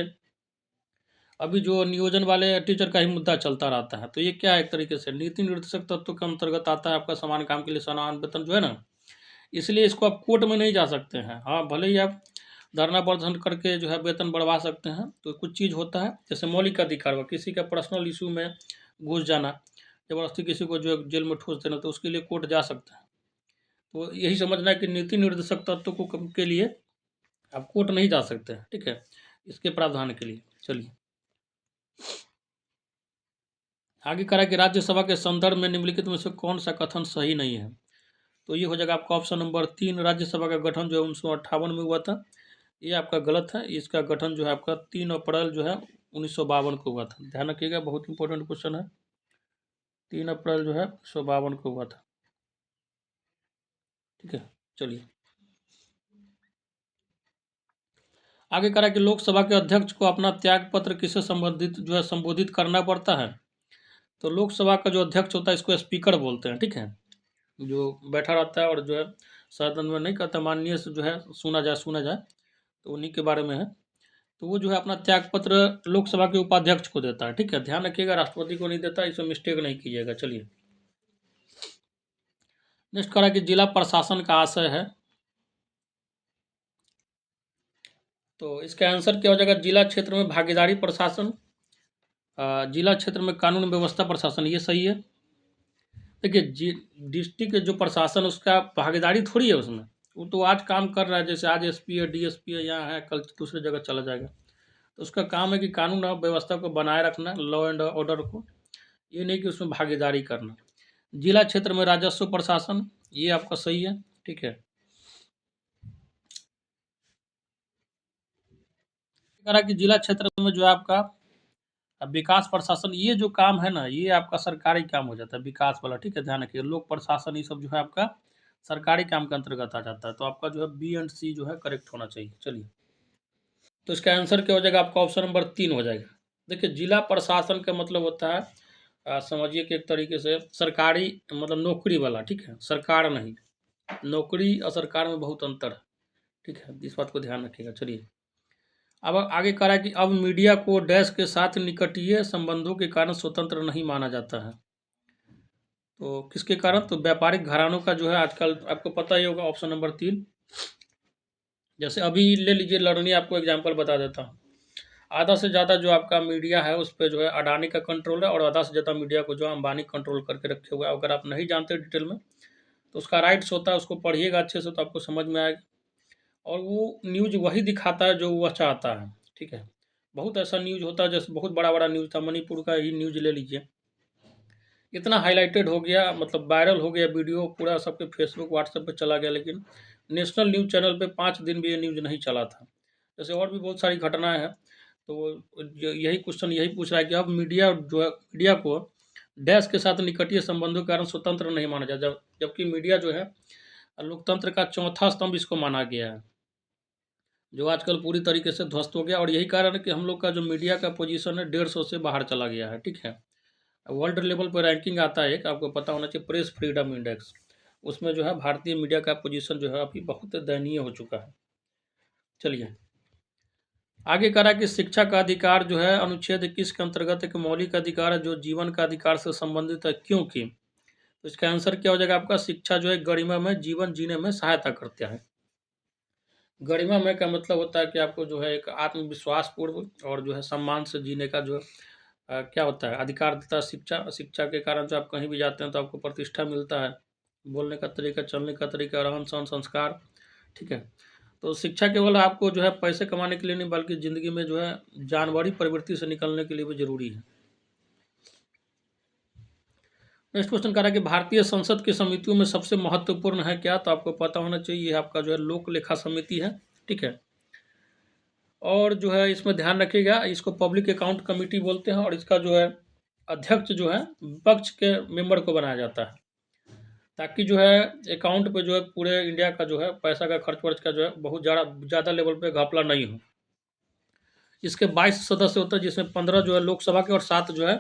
अभी जो नियोजन वाले टीचर का ही मुद्दा चलता रहता है, तो ये क्या है, एक तरीके से नीति निर्देशक तत्व के अंतर्गत आता है। आपका समान काम के लिए समान वेतन जो है ना, इसलिए इसको आप कोर्ट में नहीं जा सकते हैं। हाँ, भले ही आप धरना प्रदर्शन करके जो है वेतन बढ़वा सकते हैं। तो कुछ चीज़ होता है, जैसे मौलिक अधिकार हुआ, किसी का पर्सनल इशू में घुस जाना, जबरदस्ती किसी को जो जेल में ठूस देना, तो उसके लिए कोर्ट जा सकते हैं। तो यही समझना है कि नीति निर्देशक तत्व को के लिए आप कोर्ट नहीं जा सकते हैं, ठीक है, इसके प्रावधान के लिए। चलिए आगे करा कि राज्यसभा के संदर्भ में निम्नलिखित में से कौन सा कथन सही नहीं है? तो ये हो जाएगा आपका ऑप्शन नंबर 3, राज्यसभा का गठन जो है 1958 में हुआ था। ये आपका गलत है। इसका गठन जो है आपका 3 अप्रैल जो है 1952 को हुआ था। ध्यान रखिएगा, बहुत इंपॉर्टेंट क्वेश्चन है। 3 अप्रैल जो है 1952 को हुआ था, ठीक है। चलिए आगे करा कि लोकसभा के अध्यक्ष को अपना त्याग पत्र किससे संबंधित जो है संबोधित करना पड़ता है? तो लोकसभा का जो अध्यक्ष होता है इसको स्पीकर बोलते हैं, ठीक है, जो बैठा रहता है और जो है सदन में नहीं कहता माननीय से जो है सुना जाए सुना जाए, तो उन्हीं के बारे में है। तो वो जो है अपना त्याग पत्र लोकसभा के उपाध्यक्ष को देता है, ठीक है, ध्यान रखिएगा, राष्ट्रपति को नहीं देता, इसमें मिस्टेक नहीं कीजिएगा। चलिए नेक्स्ट करा कि जिला प्रशासन का आशय है। तो इसका आंसर क्या हो जाएगा? जिला क्षेत्र में भागीदारी प्रशासन, जिला क्षेत्र में कानून व्यवस्था प्रशासन, ये सही है। देखिए डिस्ट्रिक्ट जो प्रशासन उसका भागीदारी थोड़ी है उसमें, वो तो आज काम कर रहा है, जैसे आज एसपी है, डीएसपी है, यहाँ है, कल दूसरी जगह चला जाएगा। तो उसका काम है कि कानून और व्यवस्था को बनाए रखना, लॉ एंड ऑर्डर को, ये नहीं कि उसमें भागीदारी करना। जिला क्षेत्र में राजस्व प्रशासन, ये आपका सही है, ठीक है। करा कि जिला क्षेत्र में जो है आपका विकास प्रशासन, ये जो काम है ना, ये आपका सरकारी काम हो जाता है, विकास वाला, ठीक है, ध्यान रखिए। लोक प्रशासन ये सब जो है आपका सरकारी काम के अंतर्गत आ जाता है। तो आपका जो है बी एंड सी जो है करेक्ट होना चाहिए। चलिए तो इसका आंसर क्या हो जाएगा? आपका ऑप्शन नंबर 3 हो जाएगा। देखिए जिला प्रशासन का मतलब होता है समझिए कि एक तरीके से सरकारी, मतलब नौकरी वाला, ठीक है, सरकार नहीं। नौकरी और सरकार में बहुत अंतर है, ठीक है, इस बात को ध्यान रखिएगा। चलिए अब आगे कह रहा है कि अब मीडिया को डैश के साथ निकटीय संबंधों के कारण स्वतंत्र नहीं माना जाता है। तो किसके कारण? तो व्यापारिक घरानों का जो है आजकल आपको पता ही होगा, ऑप्शन नंबर 3। जैसे अभी ले लीजिए, लड़नी, आपको एग्जाम्पल बता देता हूँ। आधा से ज़्यादा जो आपका मीडिया है उस पे जो है अडानी का कंट्रोल है, और आधा से ज़्यादा मीडिया को जो है अंबानी कंट्रोल करके रखे हुए हैं। अगर आप नहीं जानते डिटेल में तो उसका राइट्स होता है, उसको पढ़िएगा अच्छे से तो आपको समझ में आएगा। और वो न्यूज़ वही दिखाता है जो वह चाहता है, ठीक है। बहुत ऐसा न्यूज़ होता है, जैसे बहुत बड़ा-बड़ा न्यूज़ था, मणिपुर का ही न्यूज़ ले लीजिए। इतना हाइलाइटेड हो गया, मतलब वायरल हो गया वीडियो, पूरा सबके फेसबुक, व्हाट्सएप पे चला गया, लेकिन नेशनल न्यूज़ चैनल पे 5 दिन भी ये न्यूज़ नहीं चला था। जैसे और भी बहुत सारी घटनाएँ हैं, तो यही क्वेश्चन यही पूछ रहा है कि अब मीडिया जो है, मीडिया को देश के साथ निकटीय संबंधों के कारण स्वतंत्र नहीं माना जाए, जबकि मीडिया जो है लोकतंत्र का चौथा स्तंभ इसको माना गया है, जो आजकल पूरी तरीके से ध्वस्त हो गया। और यही कारण है कि हम लोग का जो मीडिया का पोजीशन है 150 से बाहर चला गया है, ठीक है। वर्ल्ड लेवल पर रैंकिंग आता है एक, आपको पता होना चाहिए, प्रेस फ्रीडम इंडेक्स। उसमें जो है भारतीय मीडिया का पोजीशन जो है अभी बहुत दयनीय हो चुका है। चलिए आगे करा कि शिक्षा का अधिकार जो है अनुच्छेद 21 के अंतर्गत एक मौलिक अधिकार है जो जीवन का अधिकार से संबंधित है, क्योंकि तो इसका आंसर क्या हो जाएगा आपका, शिक्षा जो है गरिमा में जीवन जीने में सहायता करता है। गरिमा में का मतलब होता है कि आपको जो है एक आत्मविश्वास पूर्व और जो है सम्मान से जीने का जो क्या होता है अधिकार देता है शिक्षा। शिक्षा के कारण जो आप कहीं भी जाते हैं तो आपको प्रतिष्ठा मिलता है, बोलने का तरीका, चलने का तरीका, रहन सहन, संस्कार, ठीक है। तो शिक्षा केवल आपको जो है पैसे कमाने के लिए नहीं, बल्कि ज़िंदगी में जो है जानवरी प्रवृत्ति से निकलने के लिए भी ज़रूरी है। नेक्स्ट क्वेश्चन कह रहा है कि भारतीय संसद की समितियों में सबसे महत्वपूर्ण है क्या, तो आपको पता होना चाहिए ये आपका जो है लोक लेखा समिति है, ठीक है। और जो है इसमें ध्यान रखिएगा, इसको पब्लिक अकाउंट कमेटी बोलते हैं, और इसका जो है अध्यक्ष जो है विपक्ष के मेंबर को बनाया जाता है, ताकि जो है अकाउंट पे जो है पूरे इंडिया का जो है पैसा का खर्च वर्च का जो है बहुत ज़्यादा लेवल पे घपला नहीं हो। इसके 22 सदस्य होते हैं, जिसमें 15 जो है लोकसभा के और 7 जो है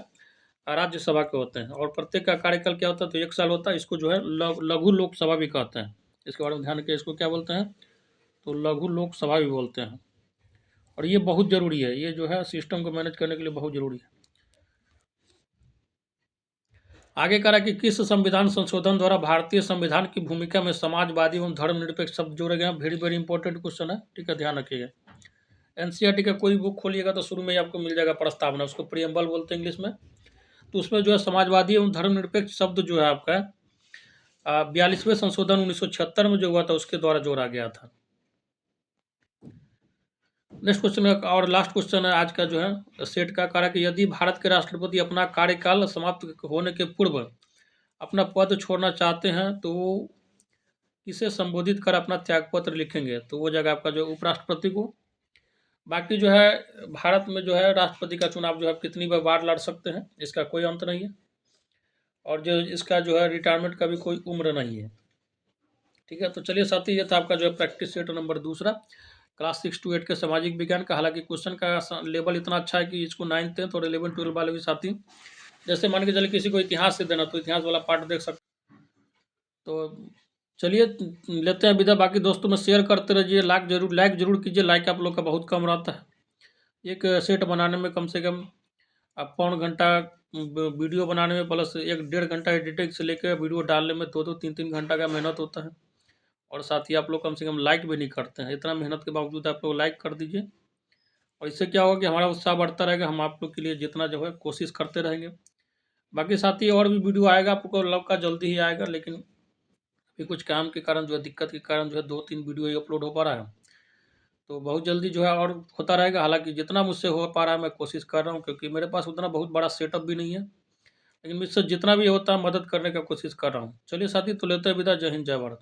राज्यसभा के होते हैं, और प्रत्येक का कार्यकाल क्या होता है, तो 1 साल होता है। इसको जो है लघु लोकसभा भी कहते हैं। इसके बारे में ध्यान रखिए, इसको क्या बोलते हैं, तो लघु लोकसभा भी बोलते हैं। और ये बहुत ज़रूरी है, ये जो है सिस्टम को मैनेज करने के लिए बहुत ज़रूरी है। आगे कह रहा है कि किस संविधान संशोधन द्वारा भारतीय संविधान की भूमिका में समाजवादी एवं धर्मनिरपेक्ष शब्द जोड़े गए हैं। वेरी वेरी इंपॉर्टेंट क्वेश्चन है, ठीक है, ध्यान रखिएगा। एनसीईआरटी का कोई बुक खोलिएगा तो शुरू में ही आपको मिल जाएगा प्रस्तावना, उसको प्रियम्बल बोलते हैं इंग्लिश में। तो उसमें जो है समाजवादी एवं धर्मनिरपेक्ष शब्द जो है आपका 42वें संशोधन 1976 में जो हुआ था उसके द्वारा जोड़ा गया था। नेक्स्ट क्वेश्चन है, और लास्ट क्वेश्चन है आज का जो है सेट का, कहा कि यदि भारत के राष्ट्रपति अपना कार्यकाल समाप्त होने के पूर्व अपना पद छोड़ना चाहते हैं तो वो किसे संबोधित कर अपना त्यागपत्र लिखेंगे, तो वो जगह आपका जो उपराष्ट्रपति को। बाकी जो है भारत में जो है राष्ट्रपति का चुनाव जो है कितनी बार लड़ सकते हैं, इसका कोई अंत नहीं है, और जो इसका जो है रिटायरमेंट का भी कोई उम्र नहीं है, ठीक है। तो चलिए साथी, ये था आपका जो है प्रैक्टिस सेट नंबर दूसरा क्लास 6 to 8 के सामाजिक विज्ञान का। हालांकि क्वेश्चन का लेवल इतना अच्छा है कि इसको 9th 10th और 11 12 वाले भी साथी, जैसे मान के चलिए किसी को इतिहास से देना तो इतिहास वाला पार्ट देख सकते। तो चलिए लेते हैं विदा। बाकी दोस्तों में शेयर करते रहिए, लाइक जरूर कीजिए, लाइक आप लोग का बहुत कम रहता है। एक सेट बनाने में कम से कम पौन घंटा वीडियो बनाने में, प्लस 1-1.5 घंटा एडिटिंग से लेकर वीडियो डालने में 2-2 3-3 घंटा का मेहनत होता है। और साथ ही आप लोग कम से कम लाइक भी नहीं करते हैं, इतना मेहनत के बावजूद आप लोग लाइक कर दीजिए, और इससे क्या होगा कि हमारा उत्साह बढ़ता रहेगा, हम आप लोग के लिए जितना जो है कोशिश करते रहेंगे। बाकी साथ ही और भी वीडियो आएगा आपको लव का, जल्दी ही आएगा, लेकिन अभी कुछ काम के कारण जो है, दिक्कत के कारण जो है 2-3 वीडियो ही अपलोड हो पा रहा है। तो बहुत जल्दी जो है और होता रहेगा। हालांकि जितना मुझसे हो पा रहा है मैं कोशिश कर रहा हूँ, क्योंकि मेरे पास उतना बहुत बड़ा सेटअप भी नहीं है, लेकिन मुझसे जितना भी होता है मदद करने का कोशिश कर रहा हूँ। चलिए साथी, तो लेते हैं विदा। जय हिंद, जय भारत।